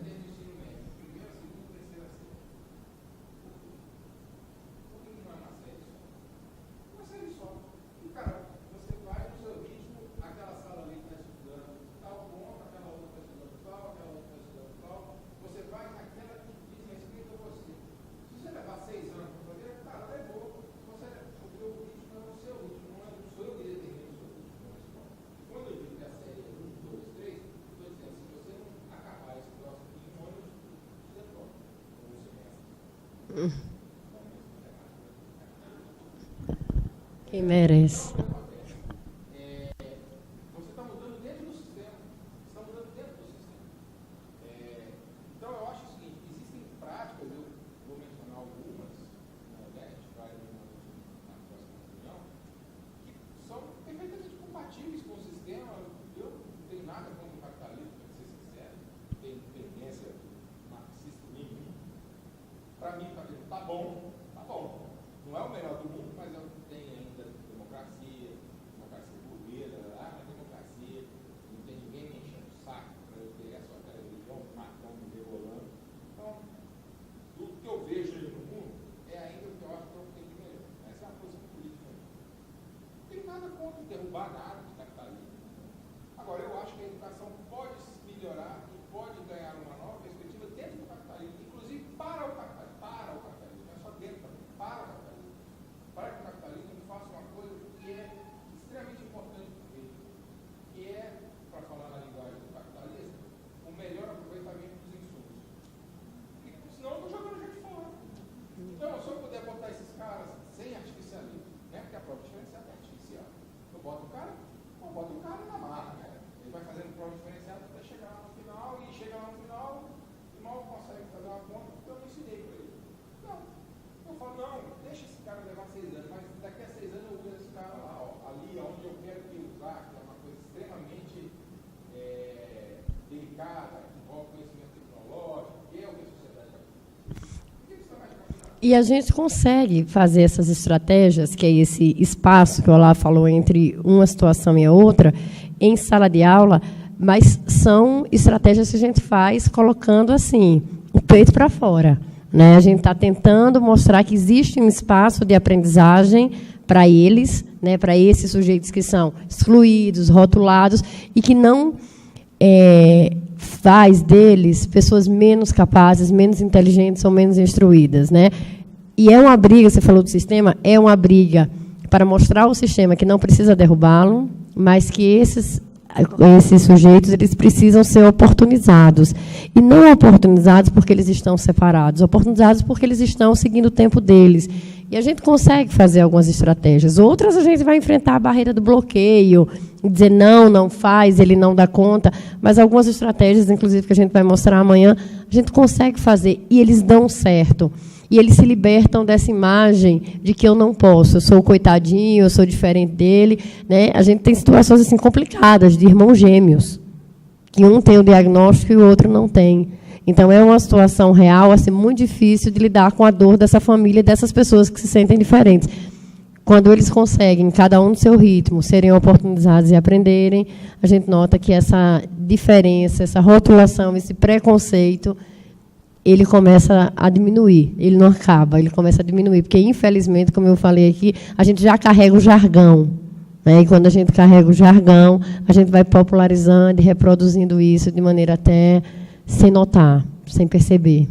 Quem merece. Você está mudando dentro do sistema. Você está mudando dentro do sistema. Então, eu acho o seguinte, existem práticas, eu vou mencionar algumas, a gente vai na próxima reunião, que são perfeitamente compatíveis com o sistema. Eu não tenho nada contra o capitalismo, para ser sincero, tenho tendência marxista nenhuma. Para mim, tá bom. Não é o melhor do mundo, mas eu tenho ainda democracia burguesa, mas democracia, não tem ninguém me enchendo o saco para eu ter a sua televisão, o Macron me rebolando. Então, o que eu vejo aí no mundo é ainda o que eu acho que eu tenho de melhor. Essa é uma posição política. Não tem nada contra derrubar nada do capitalismo. Agora, eu acho que a educação pode melhorar e pode ganhar uma nova perspectiva dentro do capitalismo, inclusive para o capitalismo, não é só dentro também, para o capitalismo. Para que o capitalismo faça uma coisa que é extremamente importante para ele, que é, para falar na linguagem do capitalista, o melhor aproveitamento dos insumos. Porque senão eu estou jogando gente fora. Então, se eu puder botar esses caras sem artificialismo, né? Porque a prova diferenciada é artificial. Eu boto o cara na marra, né? Ele vai fazendo prova diferenciada até chegar lá no final, e chega lá no final e mal consegue fazer uma conta porque eu não ensinei para ele. Não. Eu falo, não, deixa esse cara levar 6 anos, mas daqui a 6 anos eu uso esse cara lá, ó, ali onde eu quero que usar, E a gente consegue fazer essas estratégias, que é esse espaço que o Olavo falou entre uma situação e a outra, em sala de aula, mas são estratégias que a gente faz colocando assim, o peito para fora. Né? A gente está tentando mostrar que existe um espaço de aprendizagem para eles, né, para esses sujeitos que são excluídos, rotulados, e que não faz deles pessoas menos capazes, menos inteligentes ou menos instruídas. Né? E é uma briga, você falou do sistema, é uma briga para mostrar ao sistema que não precisa derrubá-lo, mas que esses sujeitos eles precisam ser oportunizados. E não oportunizados porque eles estão separados, oportunizados porque eles estão seguindo o tempo deles. E a gente consegue fazer algumas estratégias. Outras a gente vai enfrentar a barreira do bloqueio, e dizer não faz, ele não dá conta. Mas algumas estratégias, inclusive, que a gente vai mostrar amanhã, a gente consegue fazer e eles dão certo. E eles se libertam dessa imagem de que eu não posso, eu sou o coitadinho, eu sou diferente dele. Né? A gente tem situações assim, complicadas, de irmãos gêmeos, que um tem o diagnóstico e o outro não tem. Então, é uma situação real, assim, muito difícil de lidar com a dor dessa família e dessas pessoas que se sentem diferentes. Quando eles conseguem, cada um no seu ritmo, serem oportunizados e aprenderem, a gente nota que essa diferença, essa rotulação, esse preconceito, ele começa a diminuir, ele não acaba, ele começa a diminuir, porque, infelizmente, como eu falei aqui, a gente já carrega o jargão. Né? E quando a gente carrega o jargão, a gente vai popularizando e reproduzindo isso de maneira até sem notar, sem perceber.